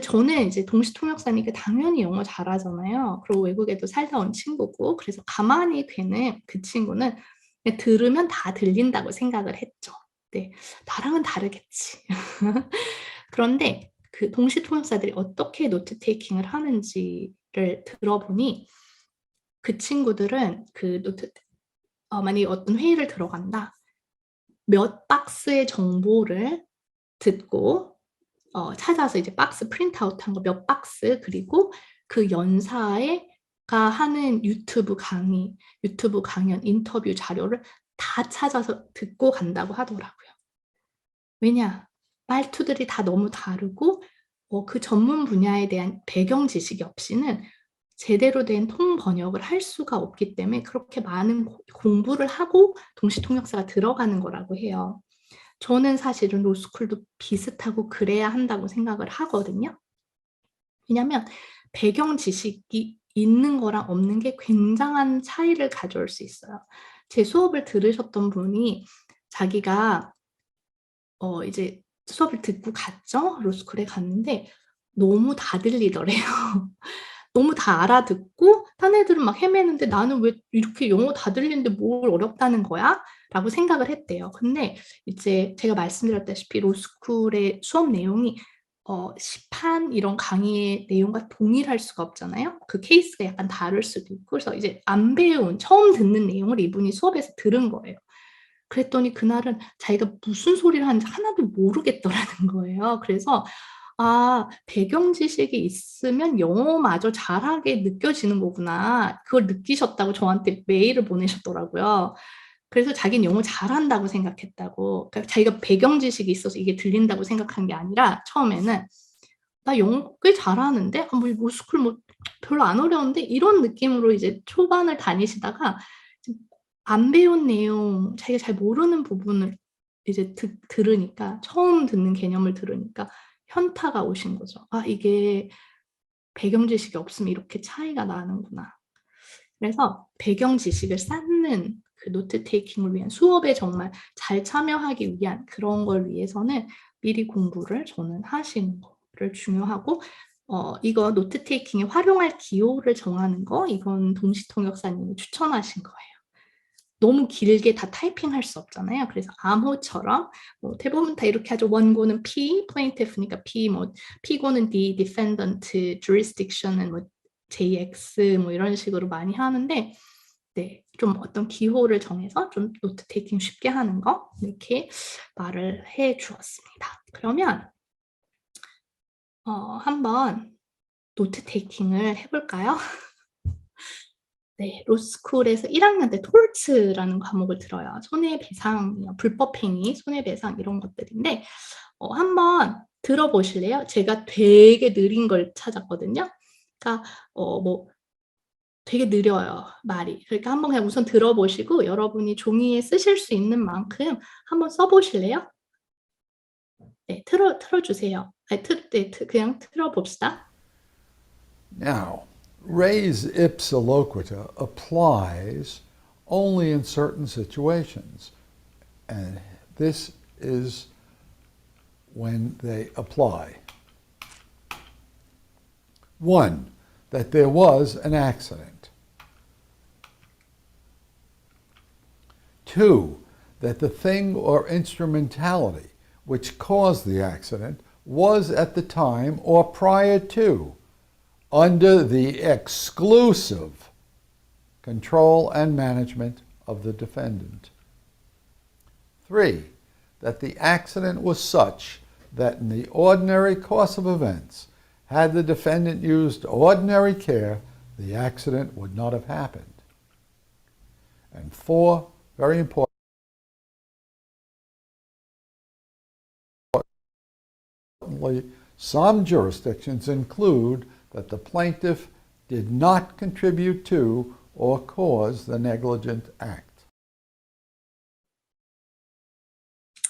저는 이제 동시통역사니까 당연히 영어 잘하잖아요. 그리고 외국에도 살다 온 친구고, 그래서 가만히 되는 그 친구는 그냥 들으면 다 들린다고 생각을 했죠. 네, 나랑은 다르겠지. 그런데 그 동시통역사들이 어떻게 노트 테이킹을 하는지를 들어보니 그 친구들은 그 만약에 어떤 회의를 들어간다. 몇 박스의 정보를 듣고 찾아서 이제 박스 프린트아웃 한 거 몇 박스, 그리고 그 연사가 하는 유튜브 강의, 유튜브 강연, 인터뷰 자료를 다 찾아서 듣고 간다고 하더라고요. 왜냐? 말투들이 다 너무 다르고 그 전문 분야에 대한 배경 지식이 없이는 제대로 된 통번역을 할 수가 없기 때문에 그렇게 많은 공부를 하고 동시통역사가 들어가는 거라고 해요. 저는 사실은 로스쿨도 비슷하고 그래야 한다고 생각을 하거든요. 왜냐하면 배경 지식이 있는 거랑 없는 게 굉장한 차이를 가져올 수 있어요. 제 수업을 들으셨던 분이 자기가 이제 수업을 듣고 갔죠. 로스쿨에 갔는데 너무 다 들리더래요. 너무 다 알아듣고 딴 애들은 막 헤매는데 나는 왜 이렇게 영어 다 들리는데 뭘 어렵다는 거야? 라고 생각을 했대요. 근데 이제 제가 말씀드렸다시피 로스쿨의 수업 내용이 시판 이런 강의의 내용과 동일할 수가 없잖아요. 그 케이스가 약간 다를 수도 있고, 그래서 이제 안 배운, 처음 듣는 내용을 이분이 수업에서 들은 거예요. 그랬더니 그날은 자기가 무슨 소리를 하는지 하나도 모르겠더라는 거예요. 그래서 배경 지식이 있으면 영어마저 잘하게 느껴지는 거구나. 그걸 느끼셨다고 저한테 메일을 보내셨더라고요. 그래서 자기는 영어 잘한다고 생각했다고. 그러니까 자기가 배경 지식이 있어서 이게 들린다고 생각한 게 아니라 처음에는 나 영어 꽤 잘하는데? 로스쿨 별로 안 어려운데? 이런 느낌으로 이제 초반을 다니시다가 안 배운 내용, 자기가 잘 모르는 부분을 이제 들으니까, 처음 듣는 개념을 들으니까 현타가 오신 거죠. 이게 배경 지식이 없으면 이렇게 차이가 나는구나. 그래서 배경 지식을 쌓는 그 노트 테이킹을 위한, 수업에 정말 잘 참여하기 위한 그런 걸 위해서는 미리 공부를 저는 하시는 거를 중요하고, 이거 노트 테이킹에 활용할 기호를 정하는 거, 이건 동시통역사님이 추천하신 거예요. 너무 길게 다 타이핑할 수 없잖아요. 그래서 암호처럼 대부분 다 이렇게 하죠. 원고는 P, plaintiff니까 P, P고는 D, defendant, jurisdiction은 JX 이런 식으로 많이 하는데, 네, 좀 어떤 기호를 정해서 좀 노트 테이킹 쉽게 하는 거 이렇게 말을 해 주었습니다. 그러면 한번 노트 테이킹을 해볼까요? 네, 로스쿨에서 1학년 때 톨츠라는 과목을 들어요. 손해배상이요, 불법행위, 손해배상 이런 것들인데 한번 들어보실래요? 제가 되게 느린 걸 찾았거든요. 그러니까 되게 느려요, 말이. 그러니까 한번 그냥 우선 들어보시고 여러분이 종이에 쓰실 수 있는 만큼 한번 써보실래요? 네, 틀어주세요. 그냥 틀어봅시다. Now, res ipsa loquitur applies only in certain situations, and this is when they apply. One, that there was an accident. Two, that the thing or instrumentality which caused the accident was at the time or prior to under the exclusive control and management of the defendant. Three, that the accident was such that in the ordinary course of events, had the defendant used ordinary care, the accident would not have happened. And four, very importantly, some jurisdictions include that the plaintiff did not contribute to or cause the negligent act.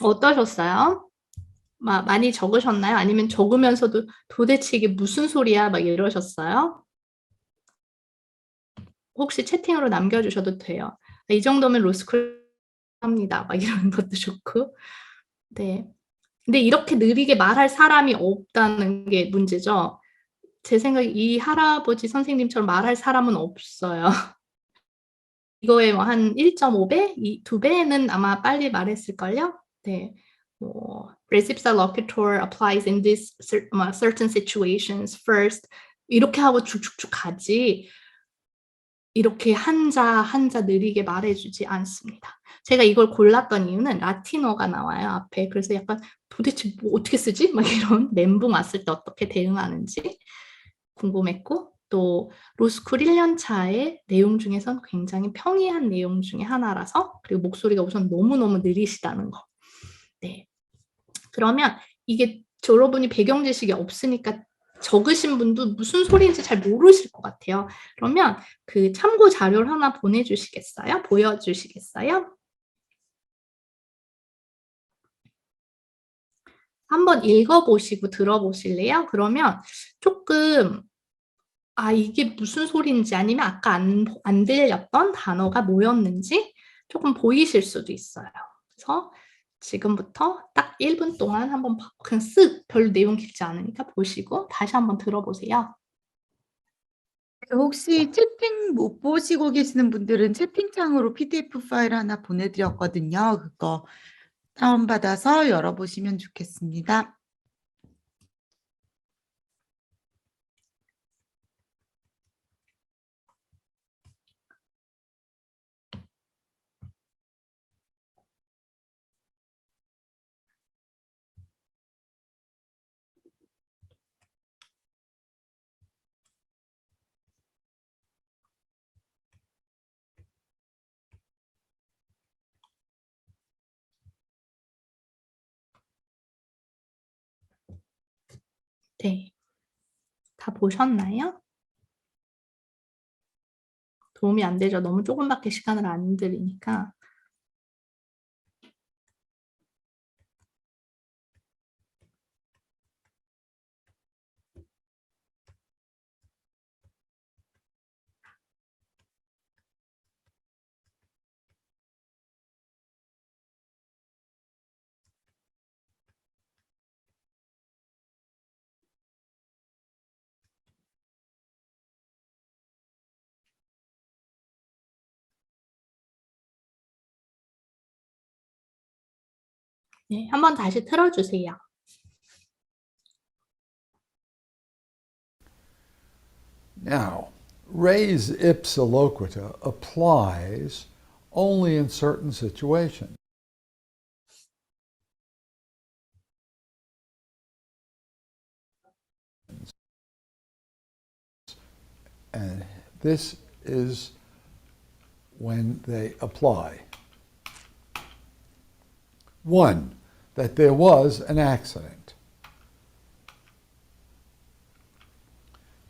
어떠셨어요? 많이 적으셨나요? 아니면 적으면서도 도대체 이게 무슨 소리야? 막 이러셨어요? 혹시 채팅으로 남겨주셔도 돼요. 이 정도면 로스쿨 합니다. 막 이런 것도 좋고. 네. 근데 이렇게 느리게 말할 사람이 없다는 게 문제죠. 제 생각에 이 할아버지 선생님처럼 말할 사람은 없어요. 이거에 뭐 한 1.5배? 2배는 아마 빨리 말했을걸요? 네. 뭐 Recipes loquitur applies in these certain situations first. 이렇게 하고 쭉쭉쭉 가지. 이렇게 한자 한자 느리게 말해주지 않습니다. 제가 이걸 골랐던 이유는 라틴어가 나와요, 앞에. 그래서 약간 도대체 뭐 어떻게 쓰지? 막 이런 멘붕 왔을 때 어떻게 대응하는지 궁금했고, 또 로스쿨 1년 차의 내용 중에선 굉장히 평이한 내용 중에 하나라서, 그리고 목소리가 우선 너무너무 느리시다는 거. 네. 그러면 이게 여러분이 배경 지식이 없으니까 적으신 분도 무슨 소리인지 잘 모르실 것 같아요. 그러면 그 참고 자료를 하나 보내주시겠어요? 보여주시겠어요? 한번 읽어보시고 들어보실래요? 그러면 조금 이게 무슨 소리인지 아니면 아까 안 들렸던 단어가 뭐였는지 조금 보이실 수도 있어요. 그래서 지금부터 딱 1분 동안 한번 그냥 별 내용 길지 않으니까 보시고 다시 한번 들어보세요. 혹시 채팅 못 보시고 계시는 분들은 채팅창으로 PDF 파일 하나 보내드렸거든요. 그거 다운받아서 열어보시면 좋겠습니다. 네. 다 보셨나요? 도움이 안 되죠. 너무 조금밖에 시간을 안 들이니까. 네, 한번 다시 틀어주세요. Now, res ipsa loquitur applies only in certain situations. And this is when they apply. 1, that there was an accident.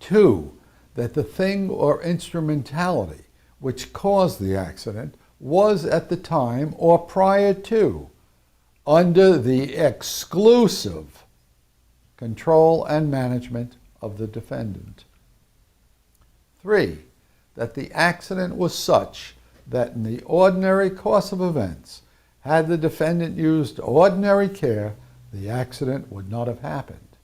2, that the thing or instrumentality which caused the accident was at the time or prior to under the exclusive control and management of the defendant. 3, that the accident was such that in the ordinary course of events, had the defendant used ordinary care, the accident would not have happened.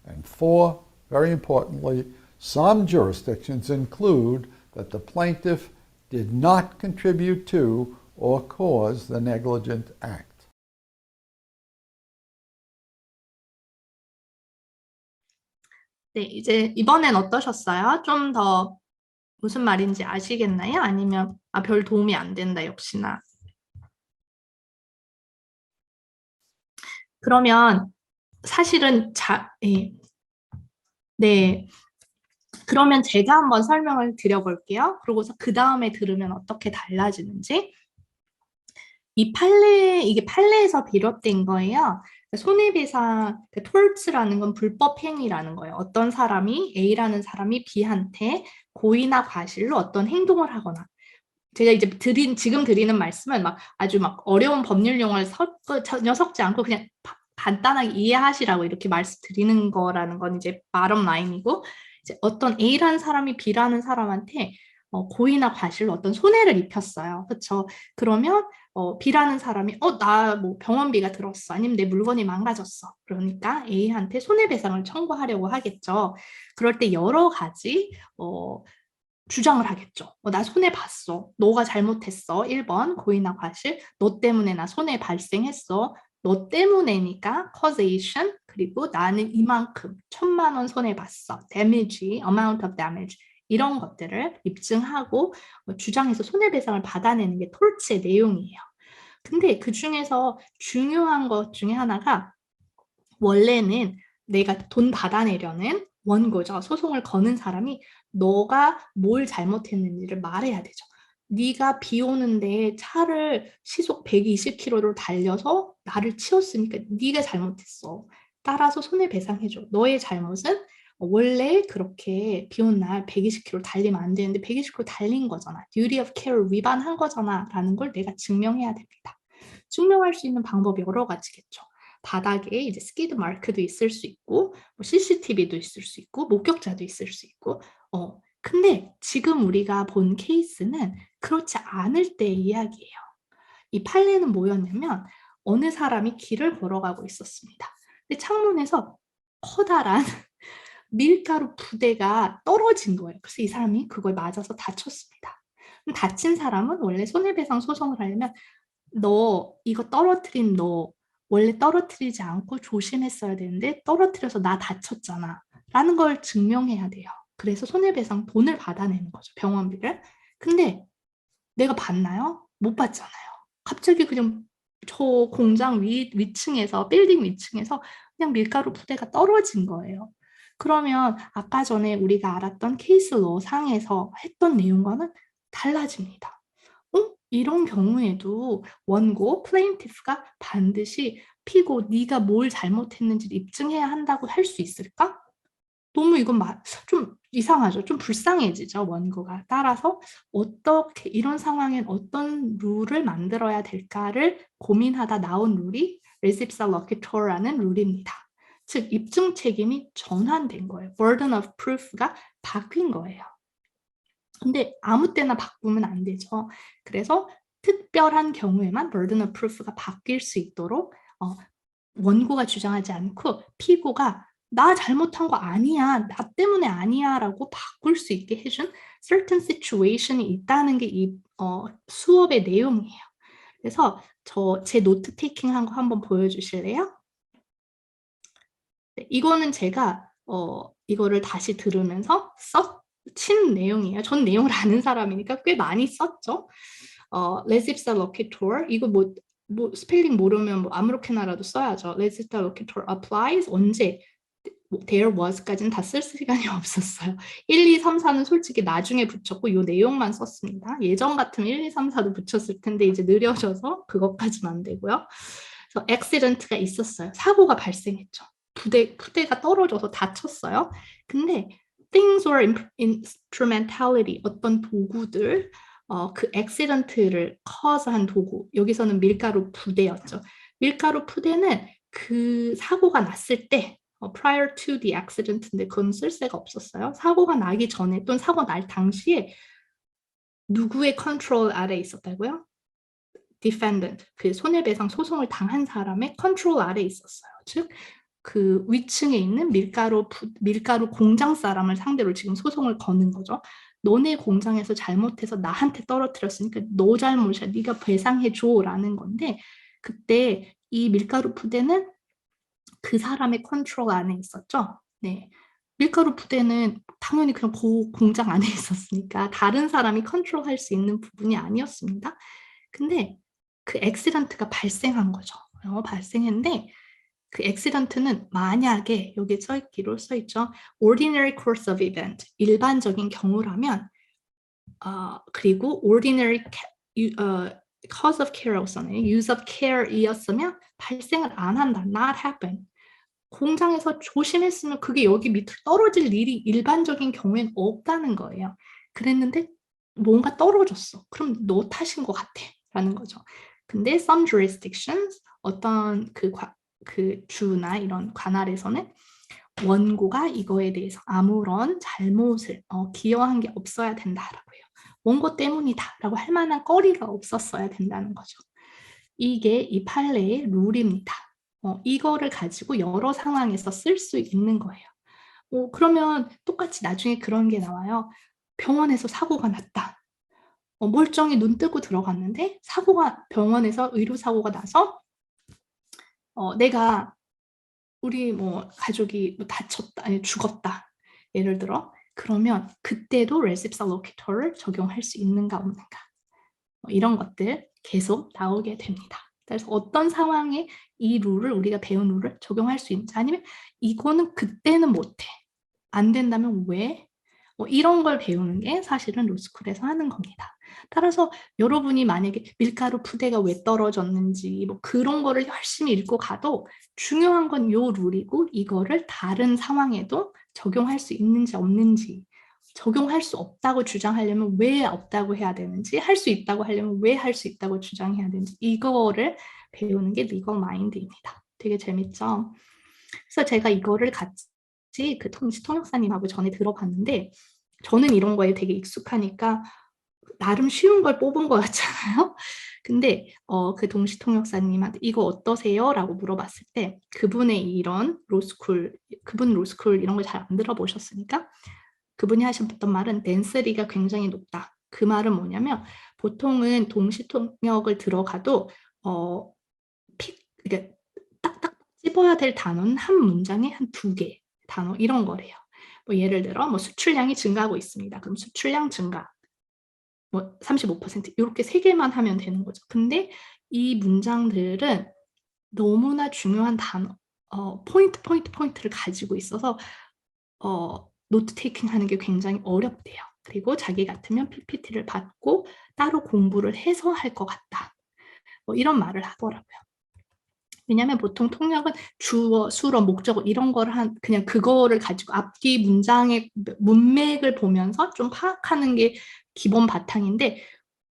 And 4, very importantly, some jurisdictions include that the plaintiff did not contribute to or cause the negligent act. 네, 이제 이번엔 어떠셨어요? 좀 더 무슨 말인지 아시겠나요? 아니면 별 도움이 안 된다, 역시나. 그러면 사실은 예. 네. 그러면 제가 한번 설명을 드려볼게요. 그러고서 그 다음에 들으면 어떻게 달라지는지. 이게 판례에서 비롯된 거예요. 손해배상, 톨츠라는 건 불법 행위라는 거예요. 어떤 사람이, A라는 사람이 B한테 고의나 과실로 어떤 행동을 하거나, 제가 이제 지금 드리는 말씀은 아주 어려운 법률 용어를 전혀 섞지 않고 그냥 간단하게 이해하시라고 이렇게 말씀드리는 거라는 건 이제 bottom line이고, 이제 어떤 A라는 사람이 B라는 사람한테 고의나 과실로 어떤 손해를 입혔어요. 그렇죠? 그러면 B라는 사람이 나 뭐 병원비가 들었어. 아니면 내 물건이 망가졌어. 그러니까 A한테 손해배상을 청구하려고 하겠죠. 그럴 때 여러 가지 주장을 하겠죠. 나 손해 봤어. 너가 잘못했어. 1번 고의나 과실. 너 때문에 나 손해 발생했어. 너 때문에니까 causation. 그리고 나는 이만큼 1,000만 원 손해 봤어. damage, amount of damage. 이런 것들을 입증하고 주장해서 손해배상을 받아내는 게 톨츠의 내용이에요. 근데 그 중에서 중요한 것 중에 하나가 원래는 내가 돈 받아내려는 원고죠. 소송을 거는 사람이 너가 뭘 잘못했는지를 말해야 되죠. 네가 비 오는데 차를 시속 120km로 달려서 나를 치웠으니까 네가 잘못했어. 따라서 손해배상해줘. 너의 잘못은 원래 그렇게 비 온 날 120km 달리면 안 되는데 120km 달린 거잖아. duty of care를 위반한 거잖아. 라는 걸 내가 증명해야 됩니다. 증명할 수 있는 방법이 여러 가지겠죠. 바닥에 이제 스키드 마크도 있을 수 있고, 뭐 CCTV도 있을 수 있고, 목격자도 있을 수 있고, 근데 지금 우리가 본 케이스는 그렇지 않을 때의 이야기예요. 이 판례는 뭐였냐면 어느 사람이 길을 걸어가고 있었습니다. 근데 창문에서 커다란 밀가루 부대가 떨어진 거예요. 그래서 이 사람이 그걸 맞아서 다쳤습니다. 다친 사람은 원래 손해배상 소송을 하려면 너 이거 떨어뜨린 너 원래 떨어뜨리지 않고 조심했어야 되는데 떨어뜨려서 나 다쳤잖아 라는 걸 증명해야 돼요. 그래서 손해배상 돈을 받아내는 거죠. 병원비를. 근데 내가 받나요? 못 받잖아요. 갑자기 그냥 저 공장 위층에서 빌딩 위층에서 그냥 밀가루 부대가 떨어진 거예요. 그러면 아까 전에 우리가 알았던 케이스 로 상에서 했던 내용과는 달라집니다. 이런 경우에도 원고 플레인티프가 반드시 피고 네가 뭘 잘못했는지를 입증해야 한다고 할 수 있을까? 너무 이건 좀 이상하죠. 좀 불쌍해지죠, 원고가. 따라서 어떻게 이런 상황엔 어떤 룰을 만들어야 될까를 고민하다 나온 룰이 레시프사 로키토라는 룰입니다. 즉 입증 책임이 전환된 거예요. burden of proof가 바뀐 거예요. 근데 아무 때나 바꾸면 안 되죠. 그래서 특별한 경우에만 burden of proof가 바뀔 수 있도록 원고가 주장하지 않고 피고가 나 잘못한 거 아니야, 나 때문에 아니야 라고 바꿀 수 있게 해준 certain situation이 있다는 게 이 수업의 내용이에요. 그래서 제 노트 테이킹 한 거 한번 보여주실래요? 네, 이거는 제가 이거를 다시 들으면서 친 내용이에요. 전 내용을 아는 사람이니까 꽤 많이 썼죠. 레시프사 로키토르 이거 뭐 스펠링 모르면 뭐 아무렇게나라도 써야죠. 레시프사 로키토르 applies 언제 there was까지는 다 쓸 시간이 없었어요. 1, 2, 3, 4는 솔직히 나중에 붙였고 이 내용만 썼습니다. 예전 같으면 1, 2, 3, 4도 붙였을 텐데 이제 느려져서 그것까지는 안 되고요. 그래서 accident가 있었어요. 사고가 발생했죠. 부대가 떨어져서 다쳤어요. 근데 things or instrumentality 어떤 도구들 그 accident를 cause한 도구 여기서는 밀가루 부대였죠. 밀가루 부대는 그 사고가 났을 때 prior to the accident인데 그건 쓸 새가 없었어요. 사고가 나기 전에 또는 사고 날 당시에 누구의 컨트롤 아래에 있었다고요? defendant, 그 손해배상 소송을 당한 사람의 컨트롤 아래에 있었어요. 즉 그 위층에 있는 밀가루 공장 사람을 상대로 지금 소송을 거는 거죠. 너네 공장에서 잘못해서 나한테 떨어뜨렸으니까 너 잘못이야. 네가 배상해줘 라는 건데 그때 이 밀가루 부대는 그 사람의 컨트롤 안에 있었죠. 네. 밀가루 부대는 당연히 그냥 공장 안에 있었으니까 다른 사람이 컨트롤할 수 있는 부분이 아니었습니다. 근데 그 액시던트가 발생한 거죠. 발생했는데 그 액시던트는 만약에 여기 써있기로 써있죠. ordinary course of event, 일반적인 경우라면 그리고 ordinary cause of care라고 써네. use of care이었으면 발생을 안 한다. not happen. 공장에서 조심했으면 그게 여기 밑으로 떨어질 일이 일반적인 경우엔 없다는 거예요. 그랬는데 뭔가 떨어졌어. 그럼 너 탓인 것 같아. 라는 거죠. 근데 some jurisdictions, 어떤 그 그 주나 이런 관할에서는 원고가 이거에 대해서 아무런 잘못을 기여한 게 없어야 된다라고 해요. 원고 때문이다라고 할 만한 거리가 없었어야 된다는 거죠. 이게 이 판례의 룰입니다. 이거를 가지고 여러 상황에서 쓸 수 있는 거예요. 그러면 똑같이 나중에 그런 게 나와요. 병원에서 사고가 났다. 멀쩡히 눈 뜨고 들어갔는데 병원에서 의료사고가 나서 내가 우리 뭐 가족이 뭐 다쳤다, 아니 죽었다. 예를 들어 그러면 그때도 레시프살로키터를 적용할 수 있는가 없는가. 이런 것들 계속 나오게 됩니다. 그래서 어떤 상황에 이 룰을 우리가 배운 룰을 적용할 수 있는지 아니면 이거는 그때는 못해. 안 된다면 왜? 이런 걸 배우는 게 사실은 로스쿨에서 하는 겁니다. 따라서 여러분이 만약에 밀가루 푸대가 왜 떨어졌는지 뭐 그런 거를 열심히 읽고 가도 중요한 건 요 룰이고 이거를 다른 상황에도 적용할 수 있는지 없는지 적용할 수 없다고 주장하려면 왜 없다고 해야 되는지 할 수 있다고 하려면 왜 할 수 있다고 주장해야 되는지 이거를 배우는 게 리걸 마인드입니다. 되게 재밌죠? 그래서 제가 이거를 같이 그 통역사님하고 전에 들어봤는데 저는 이런 거에 되게 익숙하니까 나름 쉬운 걸 뽑은 것 같잖아요. 근데 그 동시통역사님한테 이거 어떠세요? 라고 물어봤을 때 그분의 이런 그분 로스쿨 이런 걸 잘 안 들어보셨으니까 그분이 하셨던 말은 덴스리가 굉장히 높다. 그 말은 뭐냐면 보통은 동시통역을 들어가도 그러니까 딱딱 집어야 될 단어는 한 문장에 한 2개 단어 이런 거래요. 뭐 예를 들어 뭐 수출량이 증가하고 있습니다. 그럼 수출량 증가 뭐 35% 이렇게 3개만 하면 되는 거죠. 근데 이 문장들은 너무나 중요한 단어 포인트를 가지고 있어서 노트 테이킹 하는 게 굉장히 어렵대요. 그리고 자기 같으면 PPT를 받고 따로 공부를 해서 할 것 같다. 뭐 이런 말을 하더라고요. 왜냐하면 보통 통역은 주어, 수로, 목적어 이런 거를 그냥 그거를 가지고 앞뒤 문장의 문맥을 보면서 좀 파악하는 게 기본 바탕인데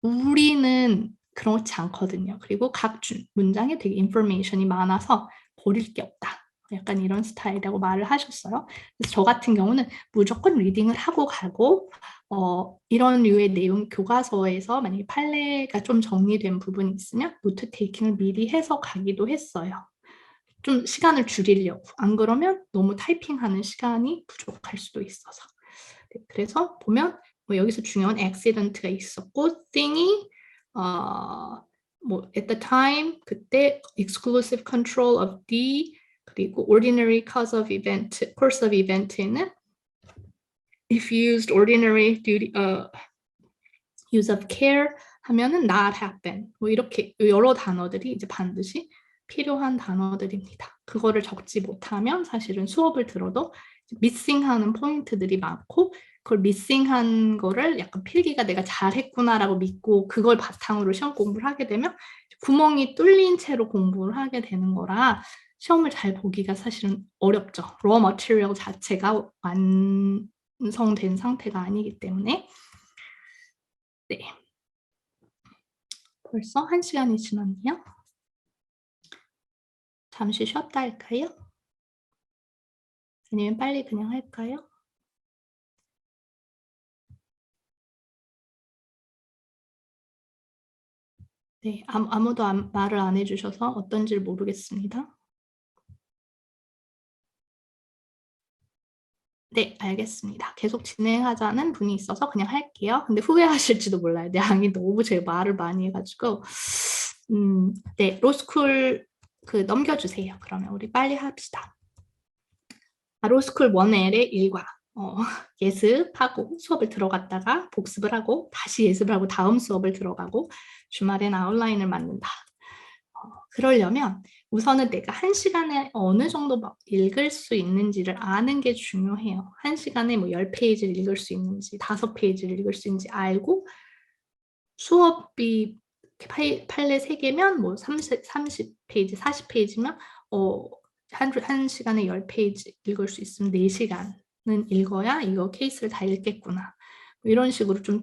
우리는 그렇지 않거든요. 그리고 각 문장에 되게 인포메이션이 많아서 버릴 게 없다. 약간 이런 스타일이라고 말을 하셨어요. 그래서 저 같은 경우는 무조건 리딩을 하고 가고 이런 류의 내용 교과서에서 만약에 판례가 좀 정리된 부분이 있으면 노트 테이킹을 미리 해서 가기도 했어요. 좀 시간을 줄이려고. 안 그러면 너무 타이핑하는 시간이 부족할 수도 있어서. 그래서 보면 뭐 여기서 중요한 accident가 있었고 thing이 뭐 at the time 그때 exclusive control of D 그리고 ordinary course of event는 if used ordinary duty use of care 하면은 not happen 뭐 이렇게 여러 단어들이 이제 반드시 필요한 단어들입니다. 그거를 적지 못하면 사실은 수업을 들어도 미싱하는 포인트들이 많고 그걸 미싱한 거를 약간 필기가 내가 잘했구나라고 믿고 그걸 바탕으로 시험 공부를 하게 되면 구멍이 뚫린 채로 공부를 하게 되는 거라 시험을 잘 보기가 사실은 어렵죠. raw material 자체가 완성된 상태가 아니기 때문에 네. 벌써 1시간이 지났네요. 잠시 쉬었다 할까요? 아니면 빨리 그냥 할까요? 네, 아무도 말을 안 해주셔서 어떤지 모르겠습니다. 네, 알겠습니다. 계속 진행하자는 분이 있어서 그냥 할게요. 근데 후회하실지도 몰라요. 내 양이 너무 제 말을 많이 해가지고. 네, 로스쿨 넘겨주세요. 그러면 우리 빨리 합시다. 로스쿨 1L의 일과 예습하고 수업을 들어갔다가 복습을 하고 다시 예습을 하고 다음 수업을 들어가고 주말엔 아웃라인을 만든다. 그러려면 우선은 내가 1시간에 어느 정도 읽을 수 있는지를 아는 게 중요해요. 1시간에 뭐 10페이지를 읽을 수 있는지 5페이지를 읽을 수 있는지 알고 수업이 판례 3개면 뭐 30페이지, 40페이지면 한 시간에 10페이지 읽을 수 있으면 4시간은 읽어야 이거 케이스를 다 읽겠구나. 이런 식으로 좀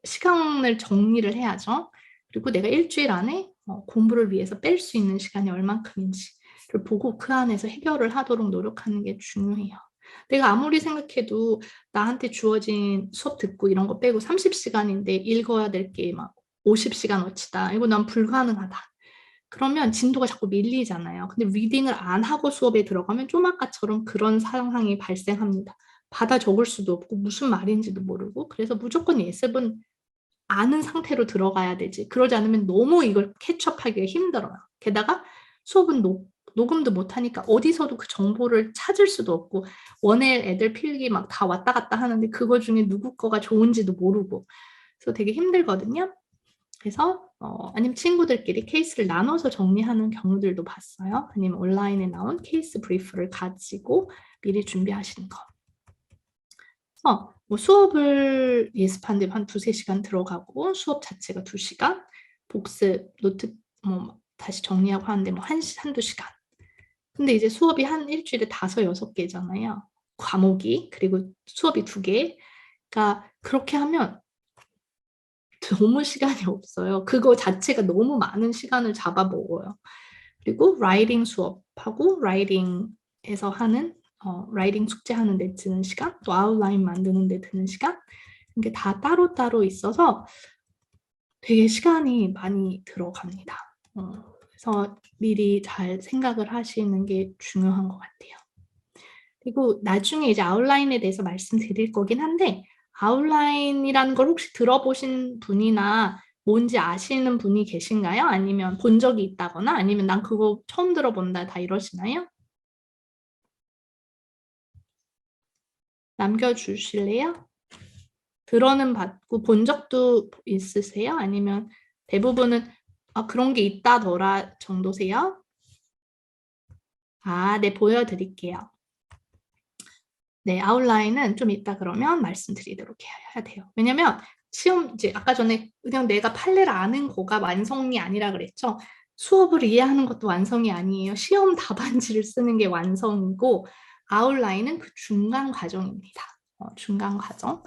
시간을 정리를 해야죠. 그리고 내가 일주일 안에 공부를 위해서 뺄 수 있는 시간이 얼만큼인지 보고 그 안에서 해결을 하도록 노력하는 게 중요해요. 내가 아무리 생각해도 나한테 주어진 수업 듣고 이런 거 빼고 30시간인데 읽어야 될 게 막 50시간어치다. 이거 난 불가능하다. 그러면 진도가 자꾸 밀리잖아요. 근데 리딩을 안 하고 수업에 들어가면 좀 아까처럼 그런 상황이 발생합니다. 받아 적을 수도 없고 무슨 말인지도 모르고 그래서 무조건 예습은 아는 상태로 들어가야 되지. 그러지 않으면 너무 이걸 캐치업하기가 힘들어요. 게다가 수업은 녹음도 못하니까 어디서도 그 정보를 찾을 수도 없고 원엘 애들 필기 막 다 왔다 갔다 하는데 그거 중에 누구 거가 좋은지도 모르고 그래서 되게 힘들거든요. 그래서 아니면 친구들끼리 케이스를 나눠서 정리하는 경우들도 봤어요. 아니면 온라인에 나온 케이스 브리프를 가지고 미리 준비하시는 거. 뭐 수업을 예습하는데 한 2-3시간 들어가고 수업 자체가 2시간, 복습, 노트 뭐 다시 정리하고 하는데 뭐 한두 시간. 근데 이제 수업이 한 일주일에 5-6개잖아요. 과목이. 그리고 수업이 2개. 그러니까 그렇게 하면 너무 시간이 없어요. 그거 자체가 너무 많은 시간을 잡아먹어요. 그리고 라이팅 수업하고 라이팅에서 하는 라이팅 숙제하는 데 드는 시간, 또 아웃라인 만드는 데 드는 시간 이게 다 따로따로 있어서 되게 시간이 많이 들어갑니다. 그래서 미리 잘 생각을 하시는 게 중요한 것 같아요. 그리고 나중에 이제 아웃라인에 대해서 말씀드릴 거긴 한데 아웃라인이라는 걸 혹시 들어보신 분이나 뭔지 아시는 분이 계신가요? 아니면 본 적이 있다거나 아니면 난 그거 처음 들어본다 다 이러시나요? 남겨주실래요? 들어는 봤고 본 적도 있으세요? 아니면 대부분은 그런 게 있다더라 정도세요? 네, 보여드릴게요. 네, 아웃라인은 좀 이따 그러면 말씀드리도록 해야 돼요. 왜냐면 시험 이제 아까 전에 그냥 내가 판례를 아는 거가 완성이 아니라 그랬죠. 수업을 이해하는 것도 완성이 아니에요. 시험 답안지를 쓰는 게 완성이고 아웃라인은 그 중간 과정입니다. 중간 과정.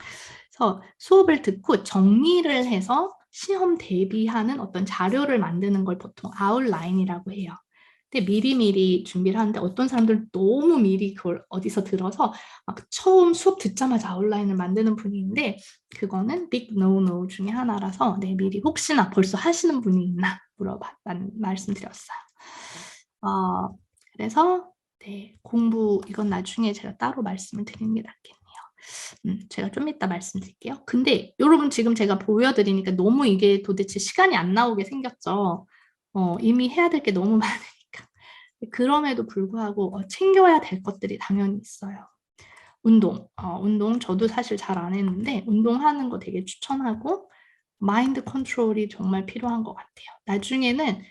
그래서 수업을 듣고 정리를 해서 시험 대비하는 어떤 자료를 만드는 걸 보통 아웃라인이라고 해요. 근데 미리미리 준비를 하는데 어떤 사람들은 너무 미리 그걸 어디서 들어서 막 처음 수업 듣자마자 아웃라인을 만드는 분이 있는데 그거는 빅 노노 중에 하나라서 네, 미리 혹시나 벌써 하시는 분이 있나 말씀드렸어요. 그래서 네, 공부 이건 나중에 제가 따로 말씀을 드리는 게 낫겠네요. 제가 좀 이따 말씀드릴게요. 근데 여러분 지금 제가 보여드리니까 너무 이게 도대체 시간이 안 나오게 생겼죠. 이미 해야 될 게 너무 많으니까. 그럼에도 불구하고 챙겨야 될 것들이 당연히 있어요. 운동 저도 사실 잘 안 했는데 운동하는 거 되게 추천하고 마인드 컨트롤이 정말 필요한 것 같아요. 나중에는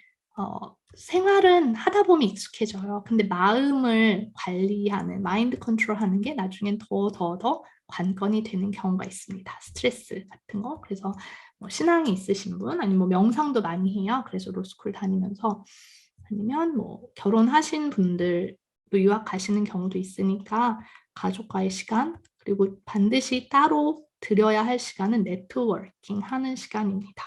생활은 하다 보면 익숙해져요. 근데 마음을 관리하는 마인드 컨트롤하는 게 나중엔 더 관건이 되는 경우가 있습니다. 스트레스 같은 거. 그래서 뭐 신앙이 있으신 분 아니면 뭐 명상도 많이 해요. 그래서 로스쿨 다니면서 아니면 뭐 결혼하신 분들도 유학 가시는 경우도 있으니까 가족과의 시간 그리고 반드시 따로 드려야 할 시간은 네트워킹 하는 시간입니다.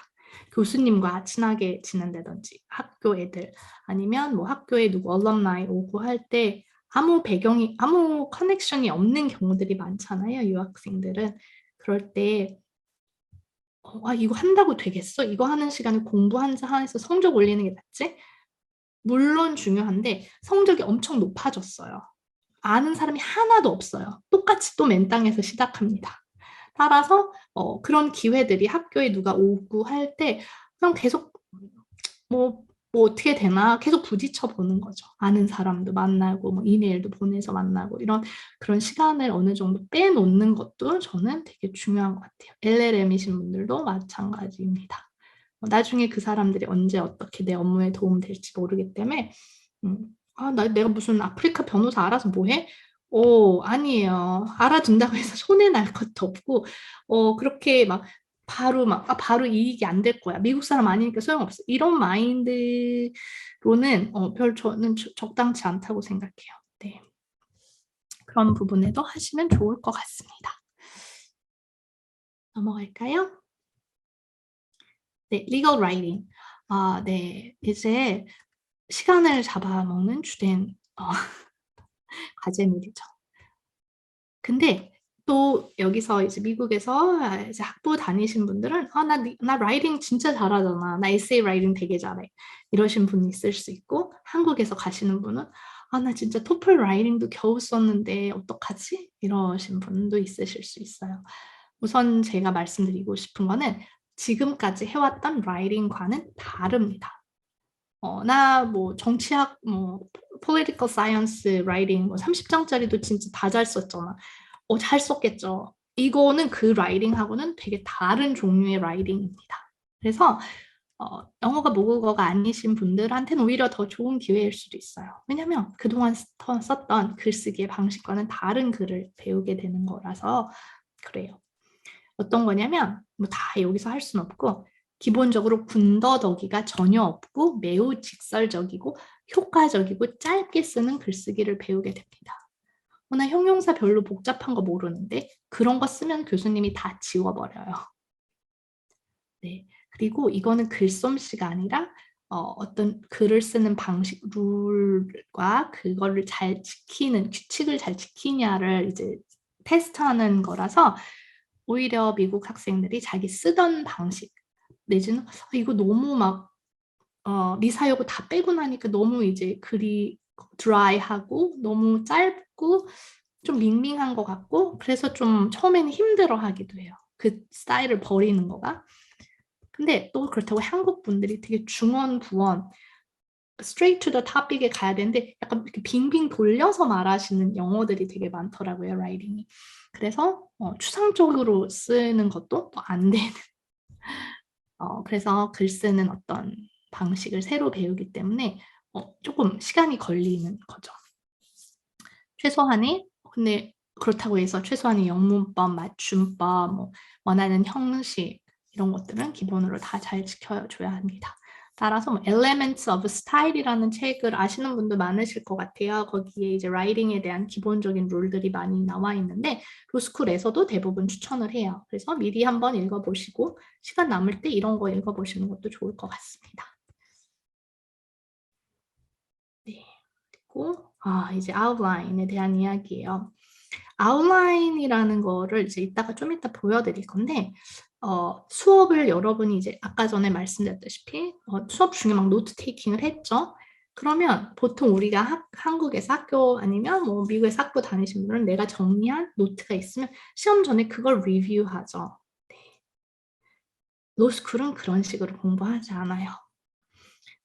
교수님과 친하게 지낸다든지 학교 애들 아니면 뭐 학교에 누구 얼럼나이 오고 할 때 아무 커넥션이 없는 경우들이 많잖아요. 유학생들은. 그럴 때 이거 한다고 되겠어? 이거 하는 시간에 공부해서 성적 올리는 게 낫지? 물론 중요한데 성적이 엄청 높아졌어요. 아는 사람이 하나도 없어요. 똑같이 또 맨땅에서 시작합니다. 따라서 그런 기회들이 학교에 누가 오고 할 때 그냥 계속 뭐 어떻게 되나 계속 부딪혀 보는 거죠. 아는 사람도 만나고 뭐 이메일도 보내서 만나고 그런 시간을 어느 정도 빼놓는 것도 저는 되게 중요한 것 같아요. LLM이신 분들도 마찬가지입니다. 나중에 그 사람들이 언제 어떻게 내 업무에 도움될지 모르기 때문에 내가 무슨 아프리카 변호사 알아서 뭐해? 아니에요. 알아둔다고 해서 손해 날 것도 없고 그렇게 바로 이익이 안 될 거야. 미국 사람 아니니까 소용없어. 이런 마인드로는 저는 적당치 않다고 생각해요. 네. 그런 부분에도 하시면 좋을 것 같습니다. 넘어갈까요? 네, legal writing. 네, 이제 시간을 잡아먹는 주된 과제물이죠. 근데 또 여기서 이제 미국에서 이제 학부 다니신 분들은 나 라이팅 진짜 잘하잖아. 나 에세이 라이팅 되게 잘해. 이러신 분이 있을 수 있고 한국에서 가시는 분은 나 진짜 토플 라이팅도 겨우 썼는데 어떡하지? 이러신 분도 있으실 수 있어요. 우선 제가 말씀드리고 싶은 거는 지금까지 해왔던 라이팅과는 다릅니다. 나 뭐 정치학 뭐 political science writing 뭐 30장짜리도 진짜 다 잘 썼잖아. 잘 썼겠죠. 이거는 그 라이팅하고는 되게 다른 종류의 라이팅입니다. 그래서 영어가 모국어가 아니신 분들한테는 오히려 더 좋은 기회일 수도 있어요. 왜냐하면 그동안 썼던 글쓰기의 방식과는 다른 글을 배우게 되는 거라서 그래요. 어떤 거냐면 뭐 다 여기서 할 수는 없고 기본적으로 군더더기가 전혀 없고 매우 직설적이고 효과적이고 짧게 쓰는 글쓰기를 배우게 됩니다. 나 형용사 별로 복잡한 거 모르는데 그런 거 쓰면 교수님이 다 지워버려요. 네. 그리고 이거는 글솜씨가 아니라 어떤 글을 쓰는 방식, 룰과 그거를 잘 지키는, 규칙을 잘 지키냐를 이제 테스트하는 거라서 오히려 미국 학생들이 자기 쓰던 방식 내지는 이거 너무 막 미사여구 다 빼고 나니까 너무 이제 글이 드라이하고 너무 짧고 좀 밍밍한 것 같고 그래서 좀 처음에는 힘들어 하기도 해요. 그 스타일을 버리는 거가. 근데 또 그렇다고 한국 분들이 되게 중원, 부원, straight to the topic에 가야 되는데 약간 이렇게 빙빙 돌려서 말하시는 영어들이 되게 많더라고요, 라이팅이. 그래서 추상적으로 쓰는 것도 또 안 되는. 그래서 글 쓰는 어떤 방식을 새로 배우기 때문에 조금 시간이 걸리는 거죠. 최소한의 근데 그렇다고 해서 최소한의 영문법, 맞춤법, 뭐 원하는 형식 이런 것들은 기본으로 다 잘 지켜줘야 합니다. 따라서 뭐 Elements of Style이라는 책을 아시는 분도 많으실 것 같아요. 거기에 이제 라이팅에 대한 기본적인 룰들이 많이 나와 있는데 로스쿨에서도 대부분 추천을 해요. 그래서 미리 한번 읽어보시고 시간 남을 때 이런 거 읽어보시는 것도 좋을 것 같습니다. 네. 그리고 이제 아웃라인에 대한 이야기예요. 아웃라인이라는 거를 이제 좀 이따 보여드릴 건데 수업을 여러분이 이제 아까 전에 말씀드렸다시피 수업 중에 막 노트 테이킹을 했죠. 그러면 보통 우리가 한국에서 학교 아니면 뭐 미국에서 학교 다니신 분들은 내가 정리한 노트가 있으면 시험 전에 그걸 리뷰하죠. 네. 로스쿨은 그런 식으로 공부하지 않아요.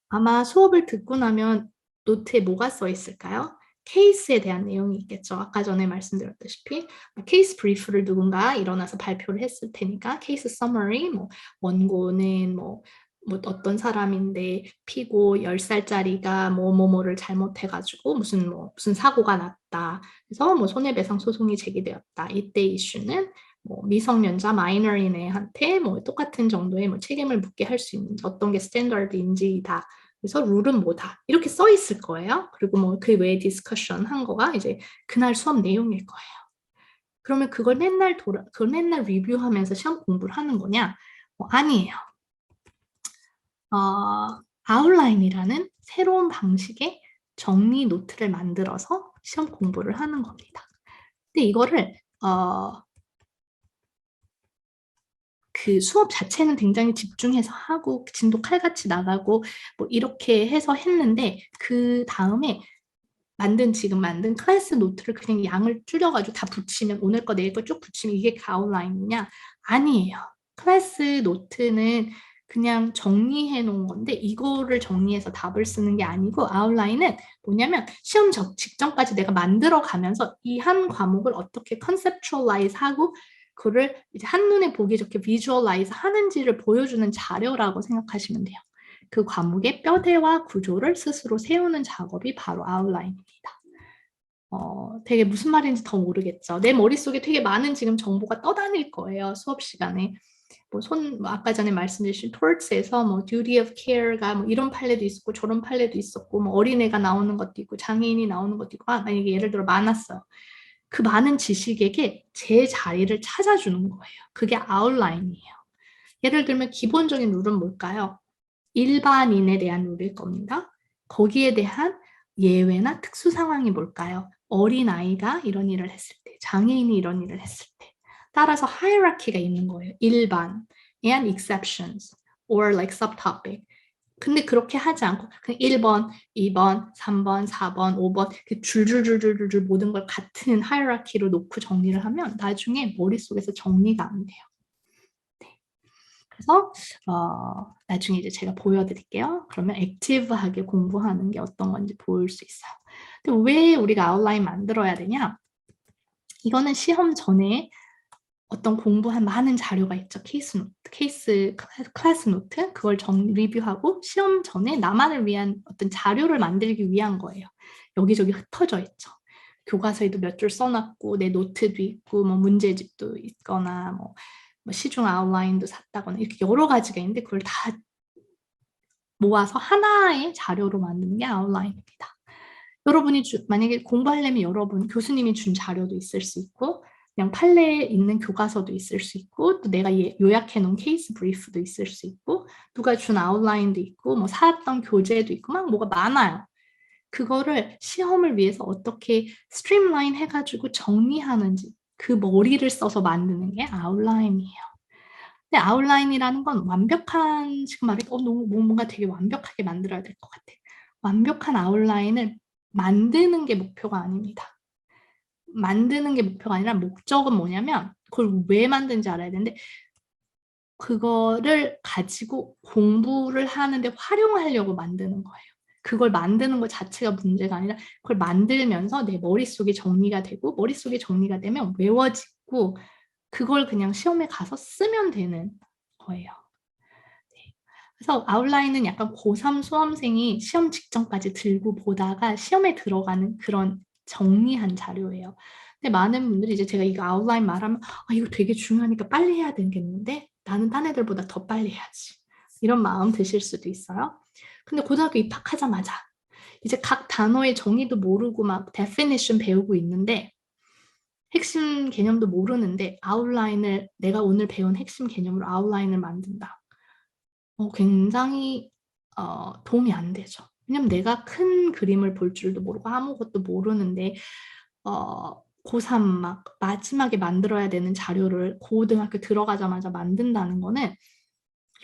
아마 수업을 듣고 나면 노트에 뭐가 써 있을까요? 케이스에 대한 내용이 있겠죠. 아까 전에 말씀드렸다시피 케이스 브리프를 누군가 일어나서 발표를 했을 테니까 케이스 서머리, 뭐 원고는 뭐 어떤 사람인데 피고 10살짜리가 뭐를 잘못해가지고 무슨 사고가 났다. 그래서 뭐 손해배상 소송이 제기되었다. 이때 이슈는 뭐 미성년자 마이너인 애한테 뭐 똑같은 정도의 뭐 책임을 묻게 할 수 있는 어떤 게 스탠더드인지다. 그래서 룰은 뭐다. 이렇게 써 있을 거예요. 그리고 뭐 그 외에 디스커션 한 거가 이제 그날 수업 내용일 거예요. 그러면 그걸 맨날 리뷰하면서 시험 공부를 하는 거냐? 아니에요. 아웃라인이라는 새로운 방식의 정리 노트를 만들어서 시험 공부를 하는 겁니다. 근데 이거를 그 수업 자체는 굉장히 집중해서 하고 진도 칼같이 나가고 뭐 이렇게 해서 했는데 그 다음에 지금 만든 클래스 노트를 그냥 양을 줄여가지고 다 붙이면 오늘 거 내일 거 쭉 붙이면 이게 아웃라인이냐? 아니에요. 클래스 노트는 그냥 정리해 놓은 건데 이거를 정리해서 답을 쓰는 게 아니고 아웃라인은 뭐냐면 시험 직전까지 내가 만들어 가면서 이 한 과목을 어떻게 컨셉추얼라이즈 하고 그거를 이제 한눈에 보기 좋게 비주얼라이즈 하는지를 보여주는 자료라고 생각하시면 돼요. 그 과목의 뼈대와 구조를 스스로 세우는 작업이 바로 아웃라인입니다. 되게 무슨 말인지 더 모르겠죠. 내 머릿속에 되게 많은 지금 정보가 떠다닐 거예요. 수업 시간에. 뭐 아까 전에 말씀드린 토르츠에서 뭐 duty of care가 뭐 이런 판례도 있었고 저런 판례도 있었고 뭐 어린애가 나오는 것도 있고 장애인이 나오는 것도 있고 만약에 예를 들어 많았어요. 그 많은 지식에게 제 자리를 찾아주는 거예요. 그게 아웃라인이에요. 예를 들면 기본적인 룰은 뭘까요? 일반인에 대한 룰일 겁니다. 거기에 대한 예외나 특수 상황이 뭘까요? 어린아이가 이런 일을 했을 때, 장애인이 이런 일을 했을 때. 따라서 hierarchy가 있는 거예요. 일반 and exceptions or like subtopic. 근데 그렇게 하지 않고 그냥 1번, 2번, 3번, 4번, 5번 그 줄줄줄줄줄 모든 걸 같은 하이라키로 놓고 정리를 하면 나중에 머릿속에서 정리가 안 돼요. 네. 그래서 나중에 이제 제가 보여드릴게요. 그러면 액티브하게 공부하는 게 어떤 건지 보일 수 있어요. 근데 왜 우리가 아웃라인 만들어야 되냐? 이거는 시험 전에 어떤 공부한 많은 자료가 있죠. 케이스 노트, 클래스 노트 그걸 리뷰하고 시험 전에 나만을 위한 어떤 자료를 만들기 위한 거예요. 여기저기 흩어져 있죠. 교과서에도 몇 줄 써놨고 내 노트도 있고 뭐 문제집도 있거나 뭐 시중 아웃라인도 샀다거나 이렇게 여러 가지가 있는데 그걸 다 모아서 하나의 자료로 만드는 게 아웃라인입니다. 여러분이 만약에 공부하려면 여러분 교수님이 준 자료도 있을 수 있고 그냥 판례에 있는 교과서도 있을 수 있고 또 내가 요약해 놓은 케이스 브리프도 있을 수 있고 누가 준 아웃라인도 있고 뭐 사왔던 교재도 있고 막 뭐가 많아요. 그거를 시험을 위해서 어떻게 스트림라인 해가지고 정리하는지 그 머리를 써서 만드는 게 아웃라인이에요. 근데 아웃라인이라는 건 완벽한 지금 말해도 너무 뭔가 되게 완벽하게 만들어야 될 것 같아. 완벽한 아웃라인을 만드는 게 목표가 아닙니다. 만드는 게 목표가 아니라 목적은 뭐냐면 그걸 왜 만드는지 알아야 되는데 그거를 가지고 공부를 하는데 활용하려고 만드는 거예요. 그걸 만드는 것 자체가 문제가 아니라 그걸 만들면서 내 머릿속에 정리가 되고 머릿속에 정리가 되면 외워지고 그걸 그냥 시험에 가서 쓰면 되는 거예요. 네. 그래서 아웃라인은 약간 고3 수험생이 시험 직전까지 들고 보다가 시험에 들어가는 그런 정리한 자료예요. 근데 많은 분들이 이제 제가 이거 아웃라인 말하면 이거 되게 중요하니까 빨리 해야 되겠는데 나는 딴 애들보다 더 빨리 해야지. 이런 마음 드실 수도 있어요. 근데 고등학교 입학하자마자 이제 각 단어의 정의도 모르고 막 definition 배우고 있는데 핵심 개념도 모르는데 아웃라인을 내가 오늘 배운 핵심 개념으로 아웃라인을 만든다. 굉장히 도움이 안 되죠. 왜냐면 내가 큰 그림을 볼 줄도 모르고 아무것도 모르는데 고3 막 마지막에 만들어야 되는 자료를 고등학교 들어가자마자 만든다는 거는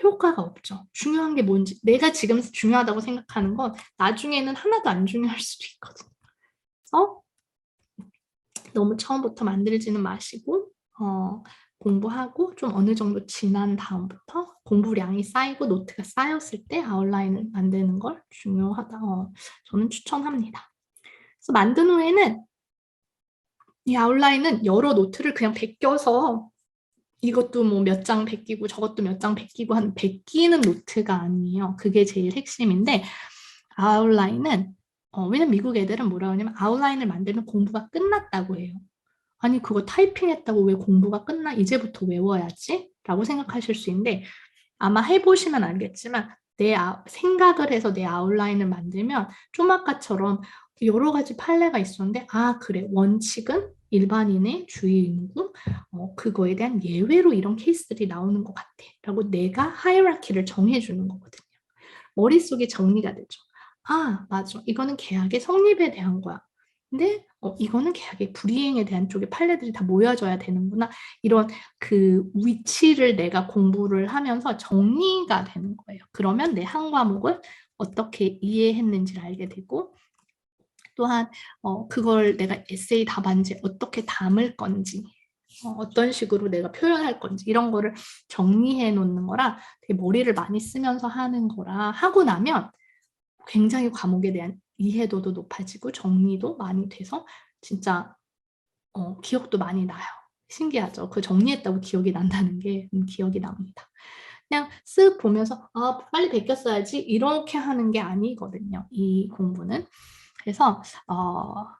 효과가 없죠. 중요한 게 뭔지 내가 지금 중요하다고 생각하는 건 나중에는 하나도 안 중요할 수도 있거든요. 그래서 너무 처음부터 만들지는 마시고 공부하고 좀 어느 정도 지난 다음부터 공부량이 쌓이고 노트가 쌓였을 때 아웃라인을 만드는 걸 중요하다. 저는 추천합니다. 그래서 만든 후에는 이 아웃라인은 여러 노트를 그냥 베껴서 이것도 뭐 몇 장 베끼고 저것도 몇 장 베끼고 한 베끼는 노트가 아니에요. 그게 제일 핵심인데 아웃라인은 왜냐면 미국 애들은 뭐라고 하냐면 아웃라인을 만들면 공부가 끝났다고 해요. 아니 그거 타이핑했다고 왜 공부가 끝나? 이제부터 외워야지? 라고 생각하실 수 있는데 아마 해보시면 알겠지만 생각을 해서 내 아웃라인을 만들면 좀 아까처럼 여러 가지 판례가 있었는데 그래 원칙은 일반인의 주의 인구 그거에 대한 예외로 이런 케이스들이 나오는 것 같아 라고 내가 하이라키를 정해주는 거거든요. 머릿속에 정리가 되죠. 맞아. 이거는 계약의 성립에 대한 거야. 근데 이거는 계약의 불이행에 대한 쪽에 판례들이 다 모여져야 되는구나. 이런 그 위치를 내가 공부를 하면서 정리가 되는 거예요. 그러면 내 한 과목을 어떻게 이해했는지를 알게 되고 또한 그걸 내가 에세이 답안지에 어떻게 담을 건지 어떤 식으로 내가 표현할 건지 이런 거를 정리해 놓는 거라 되게 머리를 많이 쓰면서 하는 거라 하고 나면 굉장히 과목에 대한 이해도도 높아지고 정리도 많이 돼서 진짜 기억도 많이 나요. 신기하죠? 그 정리했다고 기억이 난다는 게 기억이 납니다. 그냥 쓱 보면서 빨리 베꼈어야지 이렇게 하는 게 아니거든요. 이 공부는. 그래서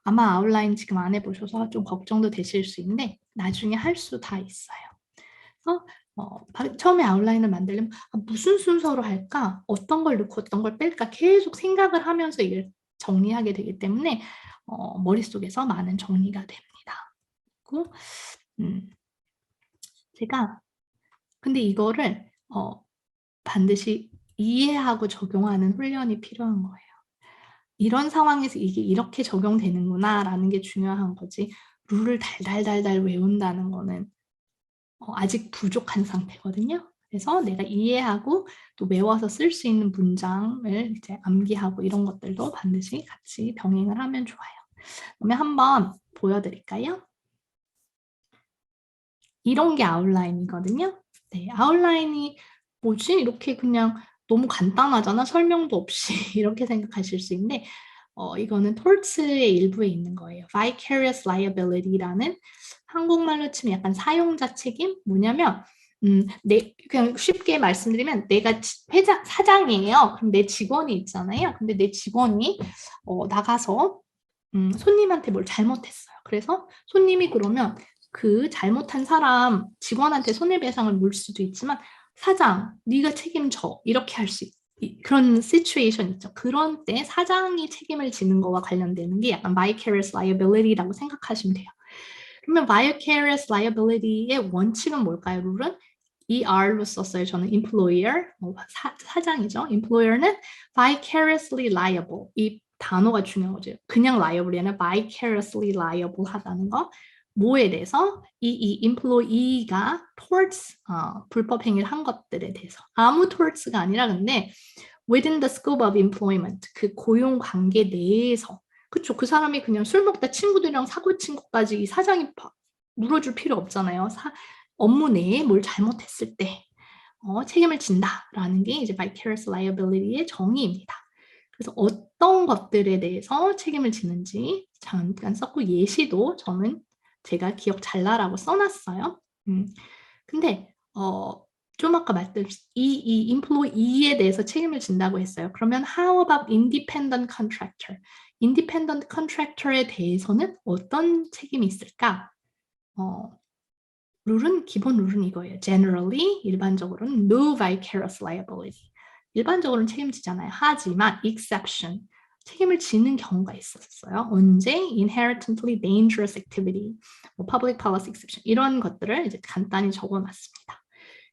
아마 아웃라인 지금 안 해보셔서 좀 걱정도 되실 수 있는데 나중에 할 수 다 있어요. 그래서 처음에 아웃라인을 만들려면 무슨 순서로 할까? 어떤 걸 넣고 어떤 걸 뺄까? 계속 생각을 하면서 이걸 정리하게 되기 때문에 머릿속에서 많은 정리가 됩니다. 그리고 제가 근데 이거를 반드시 이해하고 적용하는 훈련이 필요한 거예요. 이런 상황에서 이게 이렇게 적용되는구나라는 게 중요한 거지. 룰을 달달달달 외운다는 거는 아직 부족한 상태거든요. 그래서 내가 이해하고 또 외워서 쓸 수 있는 문장을 이제 암기하고 이런 것들도 반드시 같이 병행을 하면 좋아요. 그러면 한번 보여드릴까요? 이런 게 아웃라인이거든요. 네, 아웃라인이 뭐지? 이렇게 그냥 너무 간단하잖아. 설명도 없이 이렇게 생각하실 수 있는데 이거는 톨츠의 일부에 있는 거예요. Vicarious liability라는 한국말로 치면 약간 사용자 책임? 뭐냐면 그냥 쉽게 말씀드리면 내가 사장이에요. 그럼 내 직원이 있잖아요. 근데 내 직원이 나가서 손님한테 뭘 잘못했어요. 그래서 손님이 그러면 그 잘못한 사람 직원한테 손해배상을 물 수도 있지만 사장, 네가 책임져 이렇게 할 수 그런 시츄에이션 있죠. 그런 때 사장이 책임을 지는 거와 관련되는 게 약간 vicarious liability라고 생각하시면 돼요. 그러면 vicarious liability의 원칙은 뭘까요? 룰은 ER로 썼어요. 저는 employer, 사장이죠. employer는 vicariously liable. 이 단어가 중요한 거죠. 그냥 liable이 아니라 vicariously liable 하다는 거. 뭐에 대해서? 이 employee가 towards 불법 행위를 한 것들에 대해서. 아무 towards가 아니라 근데 within the scope of employment, 그 고용 관계 내에서. 그쵸? 그 사람이 그냥 술 먹다 친구들이랑 사고 친 것까지 이 사장이 물어줄 필요 없잖아요. 업무 내에 뭘 잘못했을 때 책임을 진다라는 게 이제 vicarious liability의 정의입니다. 그래서 어떤 것들에 대해서 책임을 지는지 잠깐 썼고 예시도 저는 제가 기억 잘 나라고 써놨어요. 근데 좀 아까 말했듯이 이 employee에 대해서 책임을 진다고 했어요. 그러면 how about independent contractor? independent contractor에 대해서는 어떤 책임이 있을까? 기본 룰은 이거예요. Generally, 일반적으로는 no vicarious liability. 일반적으로는 책임지잖아요. 하지만 exception, 책임을 지는 경우가 있었어요. 언제? Inherently dangerous activity, public policy exception 이런 것들을 이제 간단히 적어놨습니다.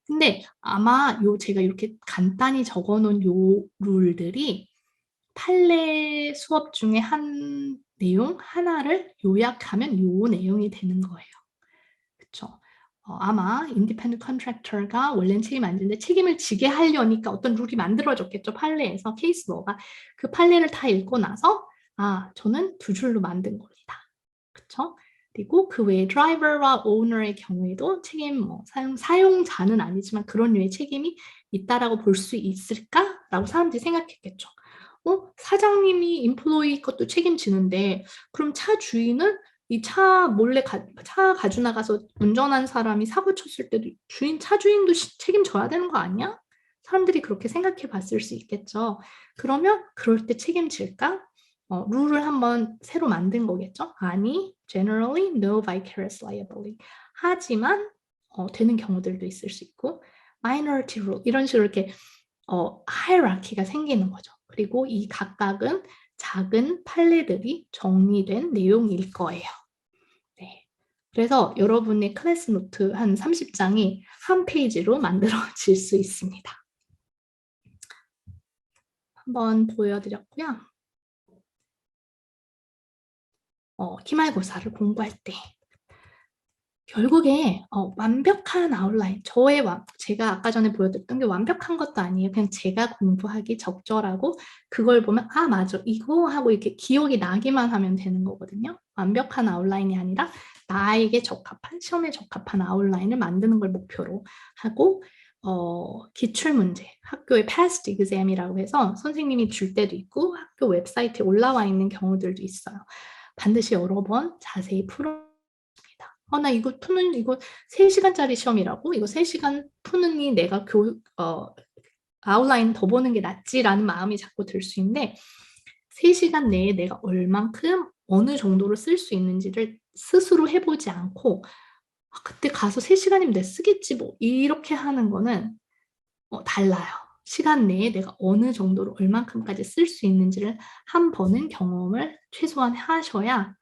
근데 아마 제가 이렇게 간단히 적어놓은 요 룰들이 판례 수업 중에 한 내용 하나를 요약하면 요 내용이 되는 거예요. 그렇죠? 아마 인디펜던트 컨트랙터가 원래는 책임 안 지는데 책임을 지게 하려니까 어떤 룰이 만들어졌겠죠. 판례에서 케이스 로가 그 판례를 다 읽고 나서 저는 두 줄로 만든 겁니다. 그렇죠? 그리고 그 외에 드라이버와 오너의 경우에도 책임 사용자는 아니지만 그런 류의 책임이 있다라고 볼 수 있을까라고 사람들이 생각했겠죠. 사장님이 인플로이 것도 책임지는데 그럼 차 주인은 이 차 몰래 차 가지고 나가서 운전한 사람이 사고 쳤을 때도 차 주인도 책임져야 되는 거 아니야? 사람들이 그렇게 생각해 봤을 수 있겠죠. 그러면 그럴 때 책임질까? 룰을 한번 새로 만든 거겠죠. 아니, generally no vicarious liability. 하지만 되는 경우들도 있을 수 있고 minority rule 이런 식으로 이렇게 hierarchy가 생기는 거죠. 그리고 이 각각은 작은 판례들이 정리된 내용일 거예요. 네. 그래서 여러분의 클래스 노트 한 30장이 한 페이지로 만들어질 수 있습니다. 한번 보여드렸고요. 기말고사를 공부할 때 결국에 완벽한 아웃라인, 제가 아까 전에 보여드렸던 게 완벽한 것도 아니에요. 그냥 제가 공부하기 적절하고 그걸 보면 맞아 이거 하고 이렇게 기억이 나기만 하면 되는 거거든요. 완벽한 아웃라인이 아니라 나에게 적합한, 시험에 적합한 아웃라인을 만드는 걸 목표로 하고 기출문제, 학교의 past exam이라고 해서 선생님이 줄 때도 있고 학교 웹사이트에 올라와 있는 경우들도 있어요. 반드시 여러 번 자세히 풀어 나 이거 3시간짜리 시험이라고? 이거 3시간 푸느니 내가 아웃라인 더 보는 게 낫지라는 마음이 자꾸 들 수 있는데 3시간 내에 내가 얼만큼 어느 정도로 쓸 수 있는지를 스스로 해보지 않고 그때 가서 3시간이면 내가 쓰겠지 뭐 이렇게 하는 거는 달라요. 시간 내에 내가 어느 정도로 얼만큼까지 쓸 수 있는지를 한 번은 경험을 최소한 하셔야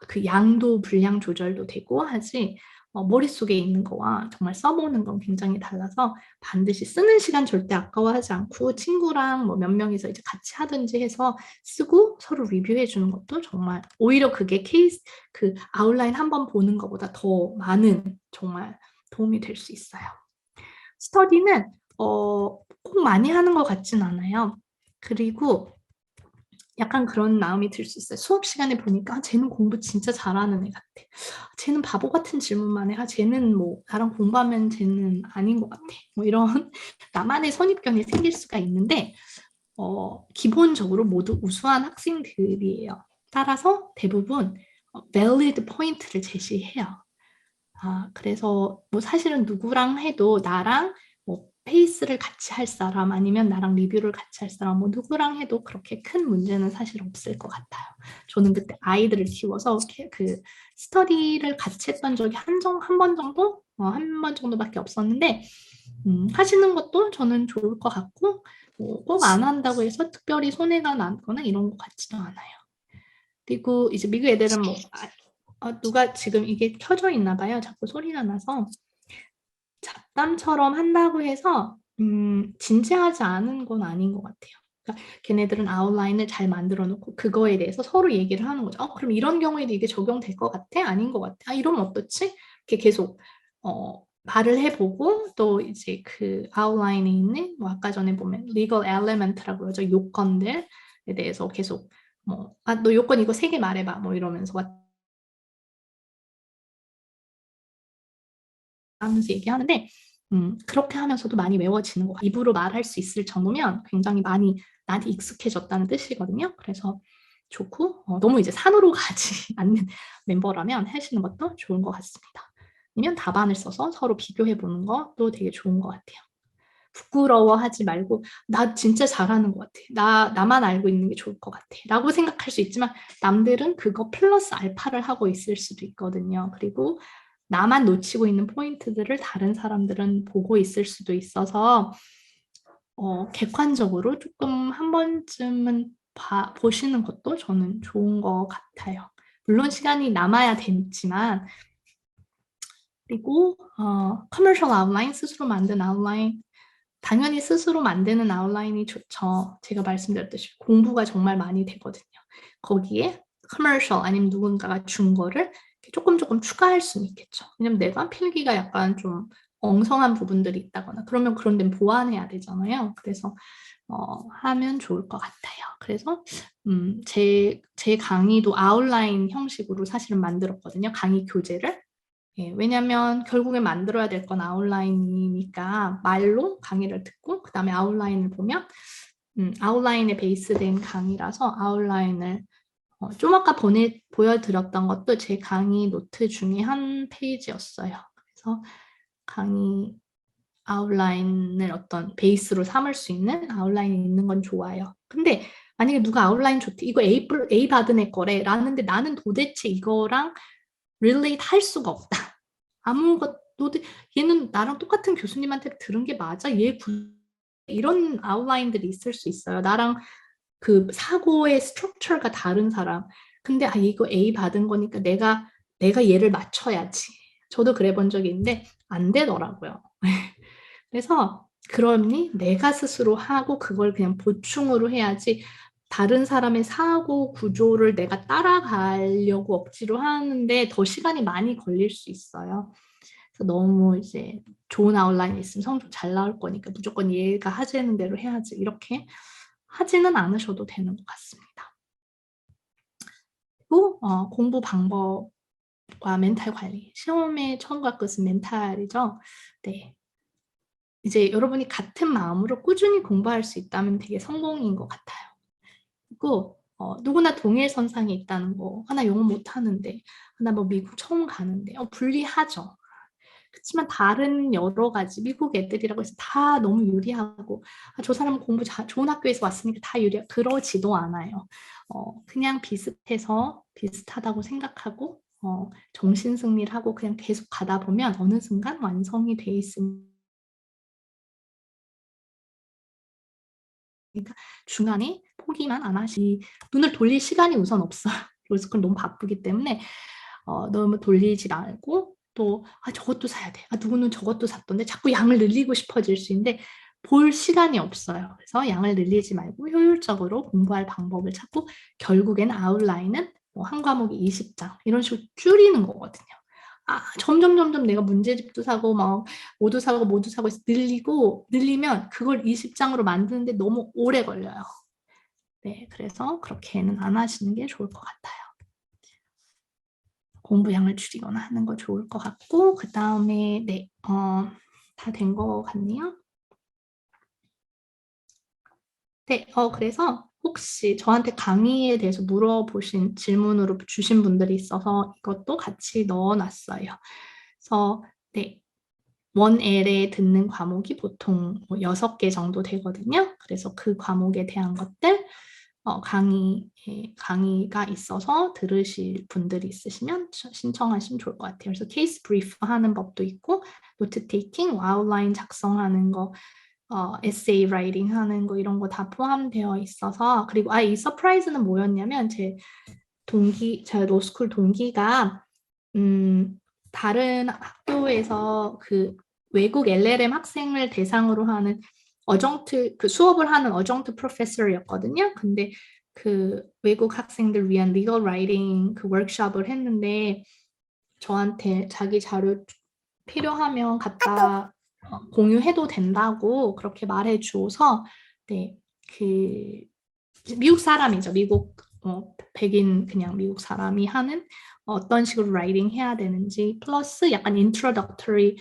그 양도 분량 조절도 되고 하지 머릿속에 있는 거와 정말 써보는 건 굉장히 달라서 반드시 쓰는 시간 절대 아까워하지 않고 친구랑 뭐 몇 명이서 이제 같이 하든지 해서 쓰고 서로 리뷰해 주는 것도 정말 오히려 그게 케이스 그 아웃라인 한 번 보는 것보다 더 많은 정말 도움이 될 수 있어요. 스터디는 꼭 많이 하는 것 같진 않아요. 그리고 약간 그런 마음이 들 수 있어요. 수업 시간에 보니까 쟤는 공부 진짜 잘하는 애 같아. 쟤는 바보 같은 질문만 해. 쟤는 뭐 나랑 공부하면 쟤는 아닌 것 같아. 뭐 이런 나만의 선입견이 생길 수가 있는데 기본적으로 모두 우수한 학생들이에요. 따라서 대부분 valid 포인트를 제시해요. 그래서 뭐 사실은 누구랑 해도 나랑 뭐 페이스를 같이 할 사람 아니면 나랑 리뷰를 같이 할 사람 뭐 누구랑 해도 그렇게 큰 문제는 사실 없을 것 같아요. 저는 그때 아이들을 키워서 그 스터디를 같이 했던 적이 한 번 정도? 한 번 정도밖에 없었는데 하시는 것도 저는 좋을 것 같고 꼭 안 한다고 해서 특별히 손해가 나거나 이런 것 같지도 않아요. 그리고 이제 미국 애들은 뭐 누가 지금 이게 켜져 있나 봐요. 자꾸 소리가 나서 잡담처럼 한다고 해서 진지하지 않은 건 아닌 것 같아요. 그러니까 걔네들은 아웃라인을 잘 만들어 놓고 그거에 대해서 서로 얘기를 하는 거죠. 그럼 이런 경우에도 이게 적용될 것 같아? 아닌 것 같아? 이러면 어떻지? 이렇게 계속 말을 해보고 또 이제 그 아웃라인에 있는 뭐 아까 전에 보면 legal element라고 그러죠. 요건들에 대해서 계속 뭐 너 요건 이거 3개 말해봐 뭐 이러면서 하면서 얘기하는데 그렇게 하면서도 많이 외워지는 것 같아요. 입으로 말할 수 있을 정도면 굉장히 많이 나한테 익숙해졌다는 뜻이거든요. 그래서 좋고 너무 이제 산으로 가지 않는 멤버라면 하시는 것도 좋은 것 같습니다. 아니면 답안을 써서 서로 비교해보는 것도 되게 좋은 것 같아요. 부끄러워하지 말고 나 진짜 잘하는 것 같아. 나만 알고 있는 게 좋을 것 같아. 라고 생각할 수 있지만 남들은 그거 플러스 알파를 하고 있을 수도 있거든요. 그리고 나만 놓치고 있는 포인트들을 다른 사람들은 보고 있을 수도 있어서 객관적으로 조금 한 번쯤은 보시는 것도 저는 좋은 것 같아요. 물론 시간이 남아야 되지만 그리고 커머셜 아웃라인, 스스로 만든 아웃라인 당연히 스스로 만드는 아웃라인이 좋죠. 제가 말씀드렸듯이 공부가 정말 많이 되거든요. 거기에 커머셜 아니면 누군가가 준 거를 조금 추가할 수는 있겠죠. 왜냐면 내가 필기가 약간 좀 엉성한 부분들이 있다거나 그러면 그런 데는 보완해야 되잖아요. 그래서 하면 좋을 것 같아요. 그래서 제 강의도 아웃라인 형식으로 사실은 만들었거든요. 강의 교재를. 예, 왜냐면 결국에 만들어야 될 건 아웃라인이니까 말로 강의를 듣고 그 다음에 아웃라인을 보면 아웃라인에 베이스된 강의라서 아웃라인을 좀 아까 보여드렸던 것도 제 강의 노트 중에 한 페이지였어요. 그래서 강의 아웃라인을 어떤 베이스로 삼을 수 있는 아웃라인이 있는 건 좋아요. 근데 만약에 누가 아웃라인 좋대, 이거 A 받은 애 거래 라는데 나는 도대체 이거랑 relate 할 수가 없다. 아무것도 얘는 나랑 똑같은 교수님한테 들은 게 맞아? 이런 아웃라인들이 있을 수 있어요. 나랑 그 사고의 스트럭처가 다른 사람. 근데 이거 A 받은 거니까 내가 얘를 맞춰야지. 저도 그래 본 적이 있는데 안 되더라고요. 그래서 그러니 내가 스스로 하고 그걸 그냥 보충으로 해야지 다른 사람의 사고 구조를 내가 따라가려고 억지로 하는데 더 시간이 많이 걸릴 수 있어요. 그래서 너무 이제 좋은 아웃라인이 있으면 성적 잘 나올 거니까 무조건 얘가 하자는 대로 해야지 이렇게 하지는 않으셔도 되는 것 같습니다. 그리고 공부 방법과 멘탈 관리. 시험에 처음 갈 것은 멘탈이죠. 네. 이제 여러분이 같은 마음으로 꾸준히 공부할 수 있다면 되게 성공인 것 같아요. 그리고 누구나 동일선상에 있다는 거. 하나 영어 못하는데, 하나 뭐 미국 처음 가는데, 불리하죠. 그렇지만 다른 여러 가지 미국 애들이라고 해서 다 너무 유리하고 저 사람은 공부 좋은 학교에서 왔으니까 다 유리하고 그러지도 않아요. 그냥 비슷하다고 생각하고 정신승리를 하고 그냥 계속 가다 보면 어느 순간 완성이 돼 있습니다. 그러니까 중간에 포기만 안 눈을 돌릴 시간이 우선 없어요. 로스쿨 너무 바쁘기 때문에 너무 돌리지 말고 또 저것도 사야 돼. 누구는 저것도 샀던데 자꾸 양을 늘리고 싶어질 수 있는데 볼 시간이 없어요. 그래서 양을 늘리지 말고 효율적으로 공부할 방법을 찾고 결국엔 아웃라인은 뭐 한 과목이 20장 이런 식으로 줄이는 거거든요. 점점 내가 문제집도 사고 막 모두 사고 해서 늘리면 그걸 20장으로 만드는데 너무 오래 걸려요. 네, 그래서 그렇게는 안 하시는 게 좋을 것 같아요. 공부량을 줄이거나 하는 거 좋을 것 같고, 그 다음에 네, 다 된 거 같네요. 네, 그래서 혹시 저한테 강의에 대해서 물어보신 질문으로 주신 분들이 있어서 이것도 같이 넣어놨어요. 그래서 네, 1L에 듣는 과목이 보통 6개 정도 되거든요. 그래서 그 과목에 대한 것들 강의가 있어서 들으실 분들이 있으시면 신청하시면 좋을 것 같아요. 그래서 케이스 브리프 하는 법도 있고 노트 테이킹, 아웃라인 작성하는 거, 에세이 라이팅 하는 거 이런 거 다 포함되어 있어서 그리고 이 서프라이즈는 뭐였냐면 제 로스쿨 동기가 다른 학교에서 그 외국 LLM 학생을 대상으로 하는 그 수업을 하는 어정트 프로페서였거든요. 근데 그 외국 학생들 위한 리걸 라이팅 그 워크숍을 했는데 저한테 자기 자료 필요하면 갖다 공유해도 된다고 그렇게 말해줘서 네, 그 미국 사람이죠. 미국 백인 그냥 미국 사람이 하는 어떤 식으로 라이팅 해야 되는지 플러스 약간 인트로덕터리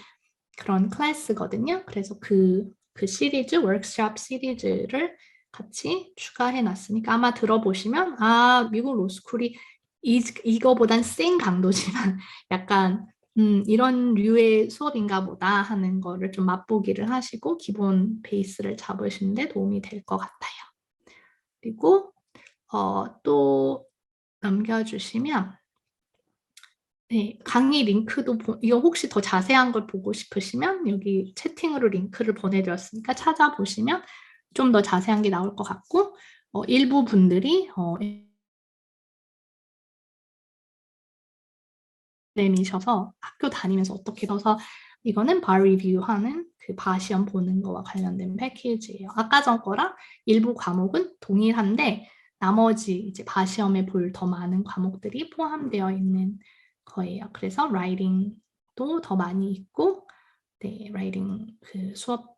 그런 클래스거든요. 그래서 그 시리즈, 워크숍 시리즈를 같이 추가해 놨으니까 아마 들어보시면 미국 로스쿨이 이거보단 센 강도지만 약간 이런 류의 수업인가 보다 하는 거를 좀 맛보기를 하시고 기본 베이스를 잡으시는데 도움이 될 것 같아요. 그리고 또 남겨주시면 네, 강의 링크도 이거 혹시 더 자세한 걸 보고 싶으시면 여기 채팅으로 링크를 보내드렸으니까 찾아보시면 좀 더 자세한 게 나올 것 같고 일부 분들이 램이셔서 학교 다니면서 어떻게 써서 이거는 바 리뷰하는 그 바 시험 보는 거와 관련된 패키지예요. 아까 전 거랑 일부 과목은 동일한데 나머지 이제 바 시험에 볼 더 많은 과목들이 포함되어 있는 거예요. 그래서 라이팅도 더 많이 있고 네, 라이팅 그 수업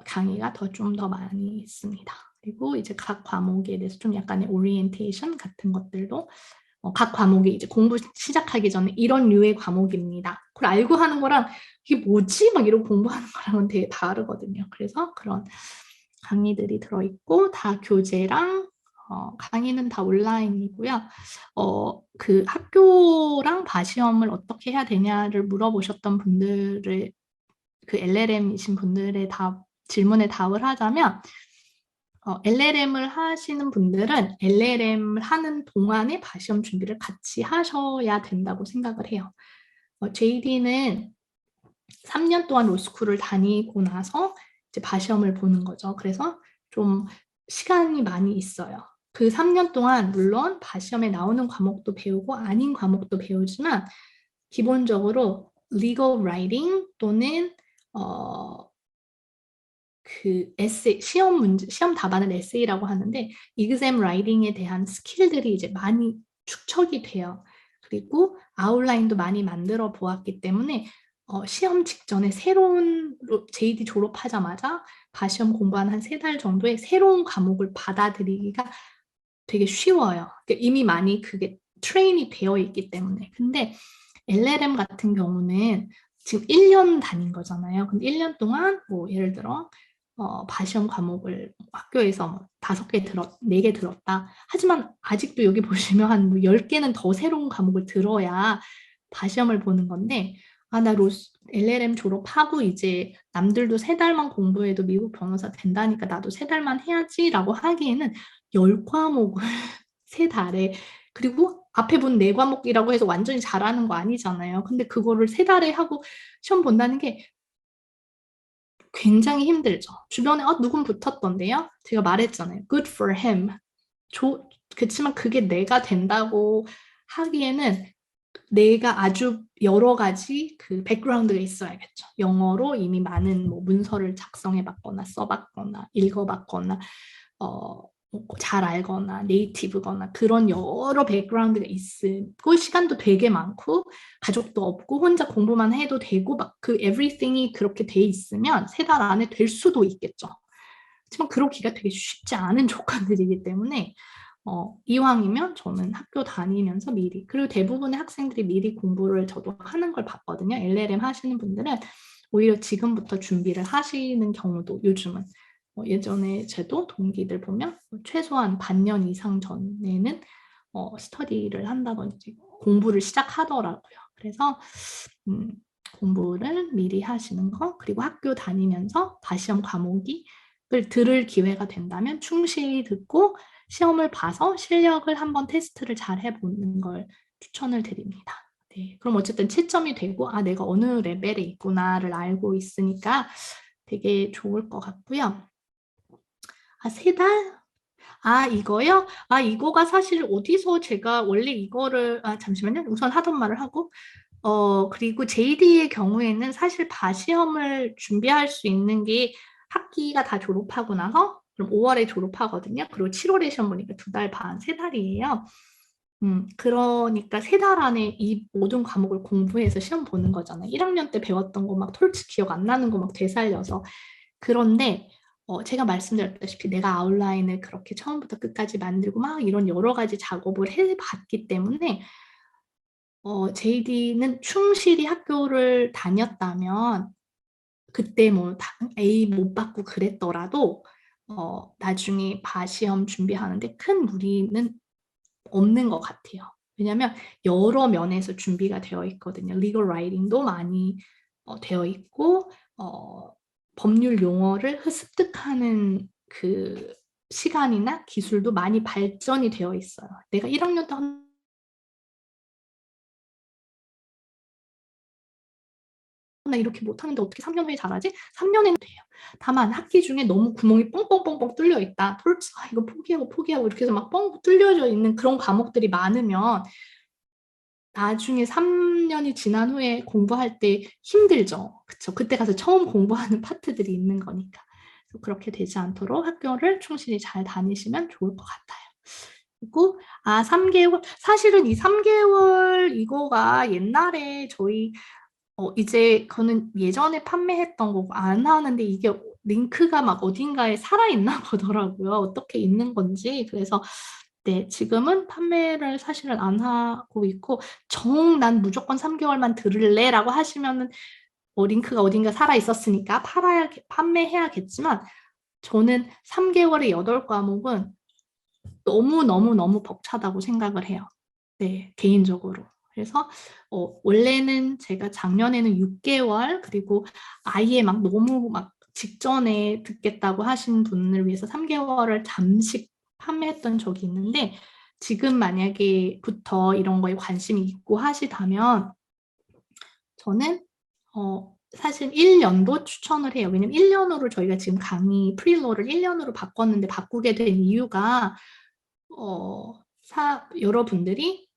강의가 좀 더 많이 있습니다. 그리고 이제 각 과목에 대해서 좀 약간의 오리엔테이션 같은 것들도 각 과목이 이제 공부 시작하기 전에 이런 류의 과목입니다. 그걸 알고 하는 거랑 이게 뭐지? 막 이러고 공부하는 거랑은 되게 다르거든요. 그래서 그런 강의들이 들어있고 다 교재랑 강의는 다 온라인이고요. 그 학교랑 바시험을 어떻게 해야 되냐를 물어보셨던 분들의 그 LLM이신 분들의 질문에 답을 하자면 LLM을 하시는 분들은 LLM을 하는 동안에 바시험 준비를 같이 하셔야 된다고 생각을 해요. JD는 3년 동안 로스쿨을 다니고 나서 이제 바시험을 보는 거죠. 그래서 좀 시간이 많이 있어요. 그 3년 동안 물론 바시험에 나오는 과목도 배우고 아닌 과목도 배우지만 기본적으로 legal writing 또는 그 에세이, 시험 답안을 에세이라고 하는데 exam writing에 대한 스킬들이 이제 많이 축적이 돼요. 그리고 아웃라인도 많이 만들어 보았기 때문에 시험 직전에 새로운 JD 졸업하자마자 바시험 공부한 한 3달 정도의 새로운 과목을 받아들이기가 되게 쉬워요. 그러니까 이미 많이 그게 트레인이 되어 있기 때문에. 근데 LLM 같은 경우는 지금 1년 다닌 거잖아요. 근데 1년 동안 뭐 예를 들어 바시험 과목을 학교에서 뭐 5개 4개 들었다. 하지만 아직도 여기 보시면 한 뭐 10개는 더 새로운 과목을 들어야 바시험을 보는 건데 나 LLM 졸업하고 이제 남들도 3달만 공부해도 미국 변호사 된다니까 나도 3달만 해야지라고 하기에는 10과목을 3달에 그리고 앞에 본 4과목이라고 해서 완전히 잘하는 거 아니잖아요. 근데 그거를 3달에 하고 시험 본다는 게 굉장히 힘들죠. 주변에 누군 붙었던데요? 제가 말했잖아요. Good for him. 그렇지만 그게 내가 된다고 하기에는 내가 아주 여러 가지 그 백그라운드가 있어야겠죠. 영어로 이미 많은 뭐 문서를 작성해봤거나 써봤거나 읽어봤거나 뭐잘 알거나 네이티브거나 그런 여러 백그라운드가 있고 시간도 되게 많고 가족도 없고 혼자 공부만 해도 되고 막 그 everything이 그렇게 돼 있으면 3달 안에 될 수도 있겠죠. 하지만 그러기가 되게 쉽지 않은 조건들이기 때문에 이왕이면 저는 학교 다니면서 미리, 그리고 대부분의 학생들이 미리 공부를 저도 하는 걸 봤거든요. LLM 하시는 분들은 오히려 지금부터 준비를 하시는 경우도 요즘은 예전에 제도 동기들 보면 최소한 반년 이상 전에는 스터디를 한다든지 공부를 시작하더라고요. 그래서 공부를 미리 하시는 거, 그리고 학교 다니면서 다시험 과목이 들을 기회가 된다면 충실히 듣고 시험을 봐서 실력을 한번 테스트를 잘 해보는 걸 추천을 드립니다. 네, 그럼 어쨌든 채점이 되고 내가 어느 레벨에 있구나를 알고 있으니까 되게 좋을 것 같고요. 3달? 이거요? 이거가 사실 어디서 제가 원래 이거를 잠시만요. 우선 하던 말을 하고 그리고 JD의 경우에는 사실 바시험을 준비할 수 있는 게 학기가 다 졸업하고 나서 그럼 5월에 졸업하거든요. 그리고 7월에 시험 보니까 2달 반, 3달이에요. 그러니까 3달 안에 이 모든 과목을 공부해서 시험 보는 거잖아요. 1학년 때 배웠던 거 막 톨츠 기억 안 나는 거 막 되살려서. 그런데 제가 말씀드렸다시피 내가 아웃라인을 그렇게 처음부터 끝까지 만들고 막 이런 여러 가지 작업을 해봤기 때문에 JD는 충실히 학교를 다녔다면 그때 뭐 A 못 받고 그랬더라도 나중에 바시험 준비하는데 큰 무리는 없는 것 같아요. 왜냐하면 여러 면에서 준비가 되어 있거든요. 리걸 라이팅도 많이 되어 있고 법률 용어를 습득하는 그 시간이나 기술도 많이 발전이 되어 있어요. 내가 1학년 때 나 이렇게 못하는데 어떻게 3년 후에 잘하지? 3년에는 돼요. 다만 학기 중에 너무 구멍이 뻥뻥뻥뻥 뚫려 있다. 톨츠 이거 포기하고 이렇게 해서 막 뻥 뚫려져 있는 그런 과목들이 많으면 나중에 3년이 지난 후에 공부할 때 힘들죠. 그쵸? 그때 가서 처음 공부하는 파트들이 있는 거니까. 그래서 그렇게 되지 않도록 학교를 충실히 잘 다니시면 좋을 것 같아요. 그리고 3개월 사실은 이 3개월 이거가 옛날에 저희 이제 그거는 예전에 판매했던 거고 안 하는데 이게 링크가 막 어딘가에 살아있나 보더라고요. 어떻게 있는 건지. 그래서 네, 지금은 판매를 사실은 안 하고 있고 난 무조건 3개월만 들을래 라고 하시면은 링크가 어딘가 살아있었으니까 판매해야겠지만 저는 3개월에 8과목은 너무 벅차다고 생각을 해요. 네, 개인적으로. 그래서 원래는 제가 작년에는 6개월 그리고 아예 막 너무 막 직전에 듣겠다고 하신 분을 위해서 3개월을 잠시 판매했던 적이 있는데 지금 만약에부터 이런 거에 관심이 있고 하시다면 저는 사실 1년도 추천을 해요. 왜냐면 1년으로 저희가 지금 강의 프릴로를 1년으로 바꿨는데 바꾸게 된 이유가 여러분들이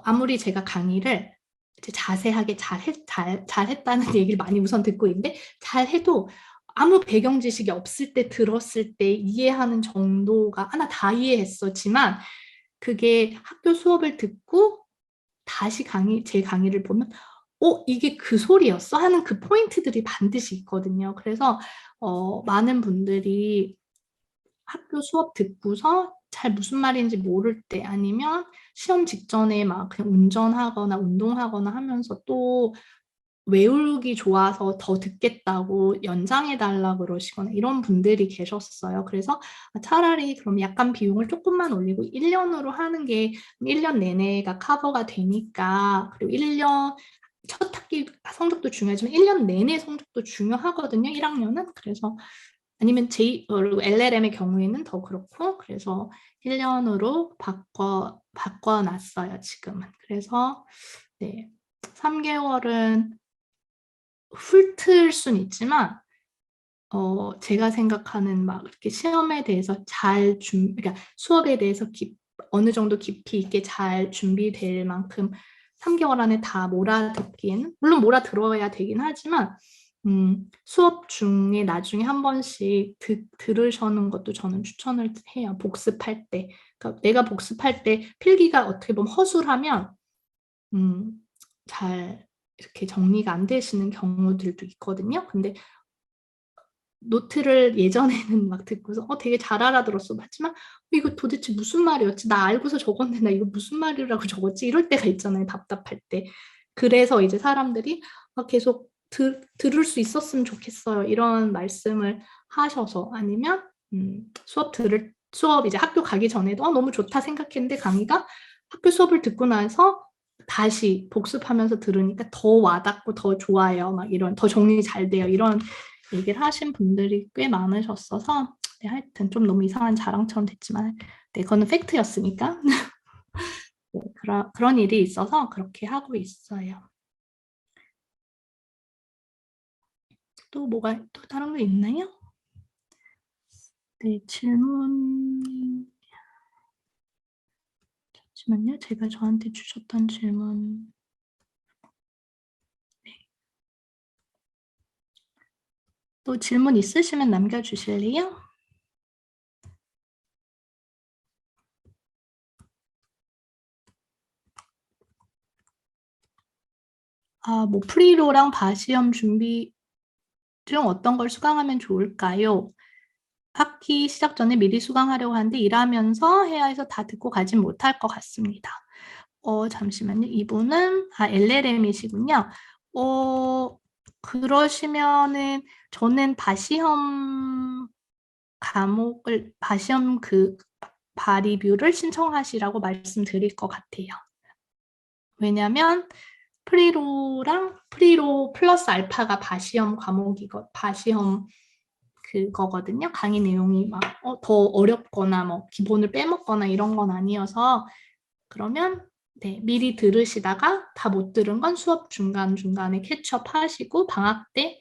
아무리 제가 강의를 이제 자세하게 잘했다는 얘기를 많이 우선 듣고 있는데 잘해도 아무 배경 지식이 없을 때 들었을 때 이해하는 정도가 하나 다 이해했었지만 그게 학교 수업을 듣고 다시 제 강의를 보면 이게 그 소리였어? 하는 그 포인트들이 반드시 있거든요. 그래서 많은 분들이 학교 수업 듣고서 잘 무슨 말인지 모를 때 아니면 시험 직전에 막 그냥 운전하거나 운동하거나 하면서 또 외우기 좋아서 더 듣겠다고 연장해달라 그러시거나 이런 분들이 계셨어요. 그래서 차라리 그럼 약간 비용을 조금만 올리고 1년으로 하는 게 1년 내내가 커버가 되니까 그리고 1년 첫 학기 성적도 중요하지만 1년 내내 성적도 중요하거든요. 1학년은. 그래서 아니면 LLM의 경우에는 더 그렇고 그래서 1년으로 바꿔놨어요. 지금은. 그래서 네, 3개월은 훑을 순 있지만 제가 생각하는 막 이렇게 시험에 대해서 그러니까 수업에 대해서 어느 정도 깊이 있게 잘 준비될 만큼 3개월 안에 다 몰아듣기에는 물론 몰아들어야 되긴 하지만 수업 중에 나중에 한 번씩 들으시는 것도 저는 추천을 해요. 복습할 때. 그러니까 내가 복습할 때 필기가 어떻게 보면 허술하면 잘 이렇게 정리가 안 되시는 경우들도 있거든요. 근데 노트를 예전에는 막 듣고서 되게 잘 알아들었어. 하지만 이거 도대체 무슨 말이었지? 나 알고서 적었는데 나 이거 무슨 말이라고 적었지? 이럴 때가 있잖아요. 답답할 때. 그래서 이제 사람들이 계속 들을 수 있었으면 좋겠어요. 이런 말씀을 하셔서 아니면 수업 이제 학교 가기 전에도 너무 좋다 생각했는데 강의가 학교 수업을 듣고 나서 다시 복습하면서 들으니까 더 와닿고 더 좋아요. 막 이런 더 정리 잘 돼요. 이런 얘기를 하신 분들이 꽤 많으셨어서 네, 하여튼 좀 너무 이상한 자랑처럼 됐지만 네, 그거는 팩트였으니까 네, 그런 일이 있어서 그렇게 하고 있어요. 또 뭐가 또 다른 거 있나요? 네, 질문 잠시만요. 제가 저한테 주셨던 질문 네. 또 질문 있으시면 남겨주실래요? 뭐 프리로랑 바시험 준비 중 어떤 걸 수강하면 좋을까요? 학기 시작 전에 미리 수강하려고 하는데 일하면서 해야 해서 다 듣고 가진 못할 것 같습니다. 잠시만요. 이분은 LLM이시군요. 그러시면은 저는 바시험 과목을 바시험 바리뷰를 신청하시라고 말씀드릴 것 같아요. 왜냐면 프리로 플러스 알파가 바시험 바시험 그거거든요. 강의 내용이 막 더 어렵거나 뭐 기본을 빼먹거나 이런 건 아니어서 그러면 네, 미리 들으시다가 다 못 들은 건 수업 중간중간에 캐치업 하시고 방학 때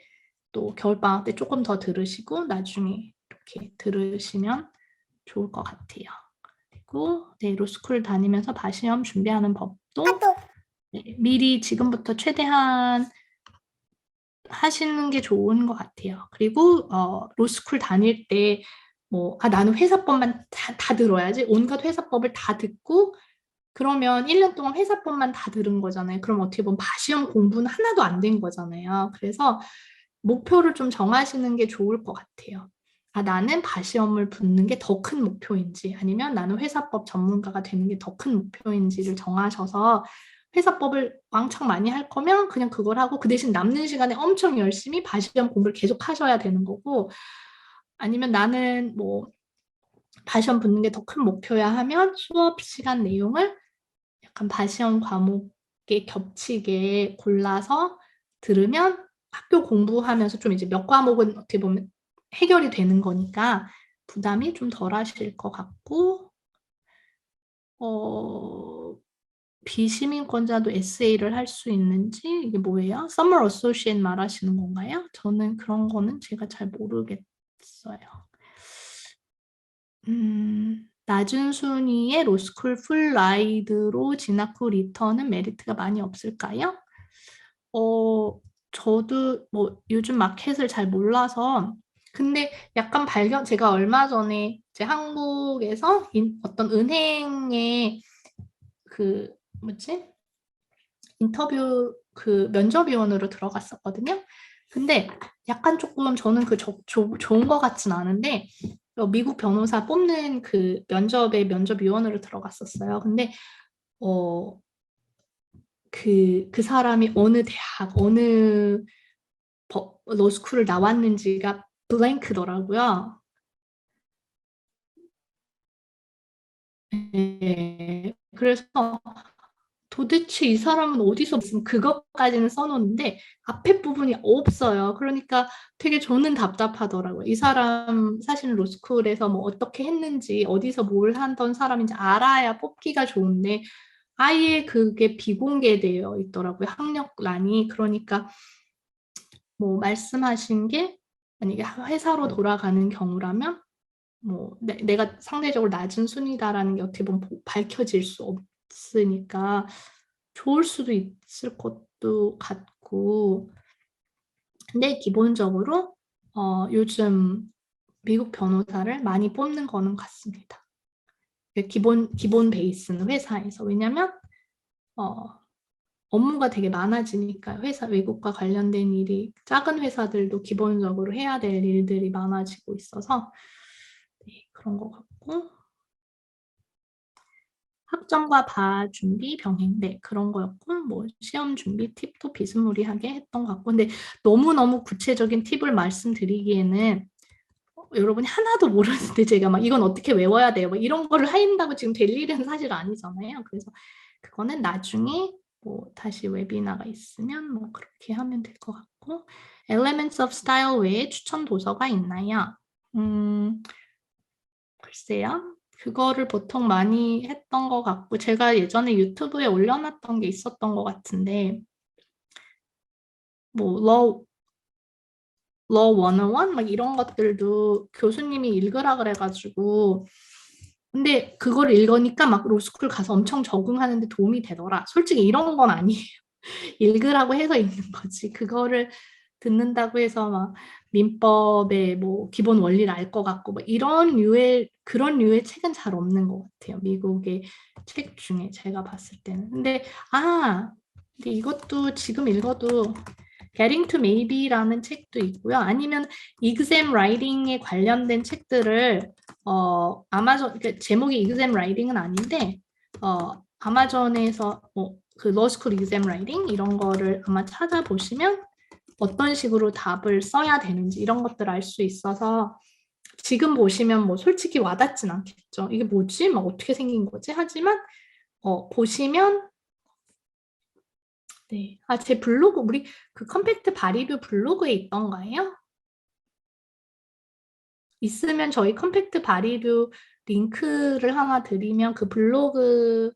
또 겨울방학 때 조금 더 들으시고 나중에 이렇게 들으시면 좋을 것 같아요. 그리고 네, 로스쿨 다니면서 바시험 준비하는 법도 네, 미리 지금부터 최대한 하시는 게 좋은 것 같아요. 그리고 로스쿨 다닐 때 나는 회사법만 다 들어야지. 온갖 회사법을 다 듣고 그러면 1년 동안 회사법만 다 들은 거잖아요. 그럼 어떻게 보면 바시험 공부는 하나도 안 된 거잖아요. 그래서 목표를 좀 정하시는 게 좋을 것 같아요. 나는 바시험을 붙는 게 더 큰 목표인지 아니면 나는 회사법 전문가가 되는 게 더 큰 목표인지를 정하셔서 회사법을 왕창 많이 할 거면 그냥 그걸 하고 그 대신 남는 시간에 엄청 열심히 바시험 공부를 계속 하셔야 되는 거고 아니면 나는 바시험 붙는 게 더 큰 목표야 하면 수업 시간 내용을 약간 바시험 과목에 겹치게 골라서 들으면 학교 공부하면서 좀 이제 몇 과목은 어떻게 보면 해결이 되는 거니까 부담이 좀 덜 하실 것 같고 비시민권자도 에세이를 할 수 있는지 이게 뭐예요? Summer Associate 말하시는 건가요? 저는 그런 거는 제가 잘 모르겠어요. 낮은 순위의 로스쿨 풀라이드로 진학 후 리턴은 메리트가 많이 없을까요? 저도 요즘 마켓을 잘 몰라서 근데 약간 제가 얼마 전에 이제 한국에서 어떤 은행에 인터뷰 면접위원으로 들어갔었거든요. 근데 약간 조금 저는 좋은 것 같진 않은데 미국 변호사 뽑는 면접위원으로 들어갔었어요. 근데 그 사람이 어느 대학, 어느 로스쿨을 나왔는지가 블랭크더라고요. 네, 그래서 도대체 이 사람은 어디서 무슨 그것까지는 써놓는데 앞에 부분이 없어요. 그러니까 되게 저는 답답하더라고요. 이 사람 사실은 로스쿨에서 어떻게 했는지 어디서 뭘 하던 사람인지 알아야 뽑기가 좋은데 아예 그게 비공개되어 있더라고요. 학력란이. 그러니까 말씀하신 게 만약에 회사로 돌아가는 경우라면 내가 상대적으로 낮은 순위다라는 게 어떻게 보면 밝혀질 수 없으니까 좋을 수도 있을 것도 같고, 근데 기본적으로 요즘 미국 변호사를 많이 뽑는 거는 같습니다. 기본 베이스는 회사에서. 왜냐면 업무가 되게 많아지니까 외국과 관련된 일이 작은 회사들도 기본적으로 해야 될 일들이 많아지고 있어서 네, 그런 것 같고 학점과 바 준비 병행 네 그런 거였고 뭐 시험 준비 팁도 비스무리하게 했던 것 같고 근데 너무너무 구체적인 팁을 말씀드리기에는 여러분이 하나도 모르는데 제가 막 이건 어떻게 외워야 돼요 막 이런 거를 한다고 지금 될 일은 사실 아니잖아요. 그래서 그거는 나중에 뭐 다시 웨비나가 있으면 뭐 그렇게 하면 될 것 같고 Elements of Style 외에 추천 도서가 있나요? 글쎄요. 그거를 보통 많이 했던 것 같고 제가 예전에 유튜브에 올려놨던 게 있었던 것 같은데 뭐 Law 101 막 이런 것들도 교수님이 읽으라 그래가지고 근데 그걸 읽으니까 막 로스쿨 가서 엄청 적응하는데 도움이 되더라. 솔직히 이런 건 아니에요. 읽으라고 해서 읽는 거지. 그거를 듣는다고 해서 막 민법의 뭐 기본 원리를 알 것 같고 뭐 그런 류의 책은 잘 없는 것 같아요. 미국의 책 중에 제가 봤을 때는. 근데 이것도 지금 읽어도 Getting to Maybe라는 책도 있고요. 아니면 exam writing에 관련된 책들을 아마존 그러니까 제목이 exam writing은 아닌데 아마존에서 그 law school exam writing 이런 거를 아마 찾아보시면 어떤 식으로 답을 써야 되는지 이런 것들 알 수 있어서 지금 보시면 뭐 솔직히 와닿진 않겠죠. 이게 뭐지? 막 어떻게 생긴 거지? 하지만 보시면 네. 제 블로그 우리 그 컴팩트 바리뷰 블로그에 있던가요? 있으면 저희 컴팩트 바리뷰 링크를 하나 드리면 그 블로그랑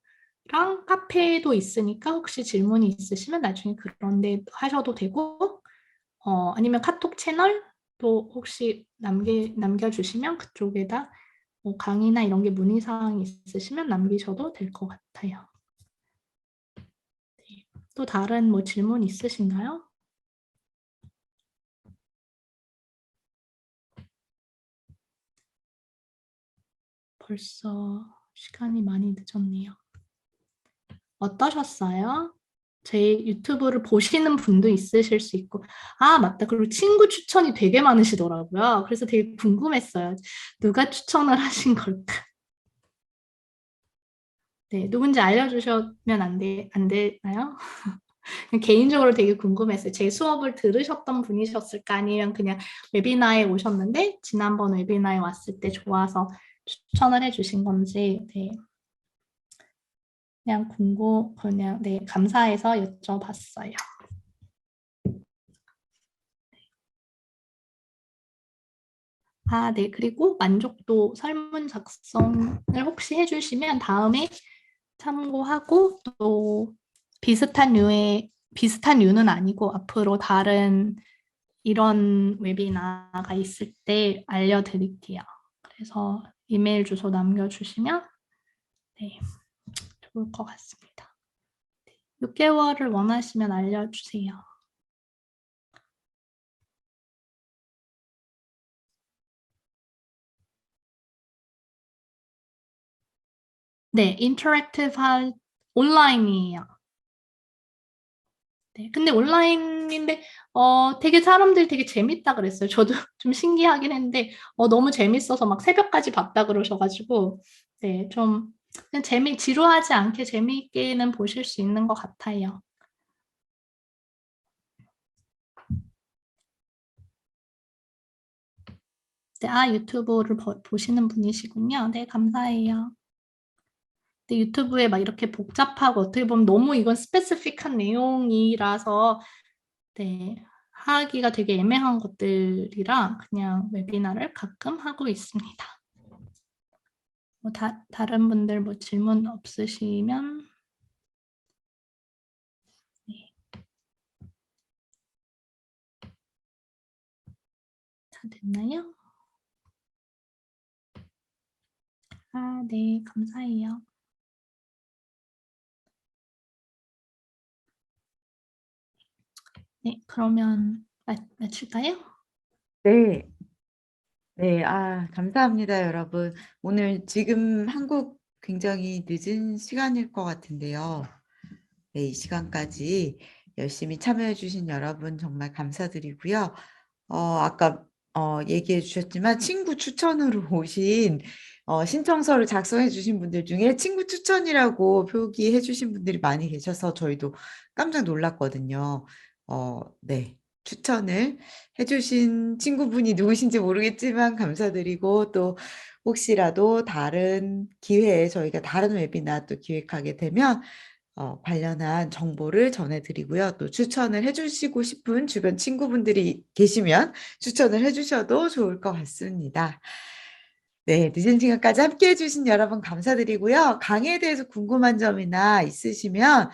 카페도 있으니까 혹시 질문이 있으시면 나중에 그런데 하셔도 되고 아니면 카톡 채널도 혹시 남겨주시면 그쪽에다 뭐 강의나 이런 게 문의사항이 있으시면 남기셔도 될 것 같아요. 네. 또 다른 뭐 질문 있으신가요? 벌써 시간이 많이 늦었네요. 어떠셨어요? 제 유튜브를 보시는 분도 있으실 수 있고 맞다. 그리고 친구 추천이 되게 많으시더라고요. 그래서 되게 궁금했어요. 누가 추천을 하신 걸까? 네, 누군지 알려주시면 안 되나요? 개인적으로 되게 궁금했어요. 제 수업을 들으셨던 분이셨을까 아니면 그냥 웨비나에 오셨는데 지난번 웨비나에 왔을 때 좋아서 추천을 해주신 건지 네. 그냥 네, 감사해서 여쭤봤어요. 네, 그리고 만족도 설문 작성을 혹시 해주시면 다음에 참고하고 또 비슷한 류는 아니고 앞으로 다른 이런 웨비나가 있을 때 알려드릴게요. 그래서 이메일 주소 남겨주시면 네, 좋을 것 같습니다. 6개월을 원하시면 알려주세요. 네, 인터랙티브 온라인이에요. 네, 근데 온라인인데 되게 사람들이 되게 재밌다 그랬어요. 저도 좀 신기하긴 했는데 너무 재밌어서 막 새벽까지 봤다 그러셔가지고 네, 좀 그냥 지루하지 않게 재미있게는 보실 수 있는 것 같아요. 네, 유튜브를 보시는 분이시군요. 네, 감사해요. 근데 유튜브에 막 이렇게 복잡하고 어떻게 보면 너무 이건 스페시픽한 내용이라서 네, 하기가 되게 애매한 것들이라 그냥 웨비나를 가끔 하고 있습니다. 뭐 다른 분들 뭐 질문 없으시면 네. 다 됐나요? 네, 감사해요. 네, 그러면 마칠까요? 네. 네, 감사합니다, 여러분. 오늘 지금 한국 굉장히 늦은 시간일 것 같은데요. 네, 이 시간까지 열심히 참여해 주신 여러분 정말 감사드리고요. 아까 얘기해 주셨지만 친구 추천으로 오신 신청서를 작성해 주신 분들 중에 친구 추천이라고 표기해 주신 분들이 많이 계셔서 저희도 깜짝 놀랐거든요. 네. 추천을 해 주신 친구분이 누구신지 모르겠지만 감사드리고 또 혹시라도 다른 기회에 저희가 다른 웨비나 또 기획하게 되면 관련한 정보를 전해드리고요. 또 추천을 해주시고 싶은 주변 친구분들이 계시면 추천을 해주셔도 좋을 것 같습니다. 네, 늦은 시간까지 함께 해주신 여러분 감사드리고요. 강의에 대해서 궁금한 점이나 있으시면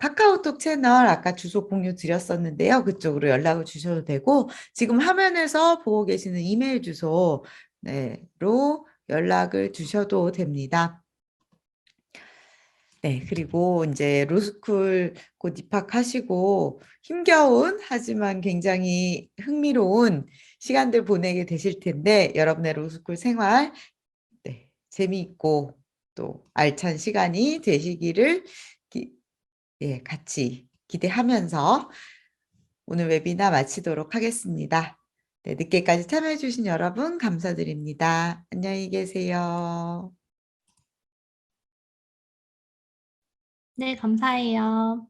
카카오톡 채널 아까 주소 공유 드렸었는데요. 그쪽으로 연락을 주셔도 되고 지금 화면에서 보고 계시는 이메일 주소로 연락을 주셔도 됩니다. 네, 그리고 이제 로스쿨 곧 입학하시고 힘겨운 하지만 굉장히 흥미로운 시간들 보내게 되실 텐데 여러분의 로스쿨 생활 재미있고 또 알찬 시간이 되시기를 같이 기대하면서 오늘 웨비나 마치도록 하겠습니다. 네, 늦게까지 참여해 주신 여러분 감사드립니다. 안녕히 계세요. 네, 감사해요.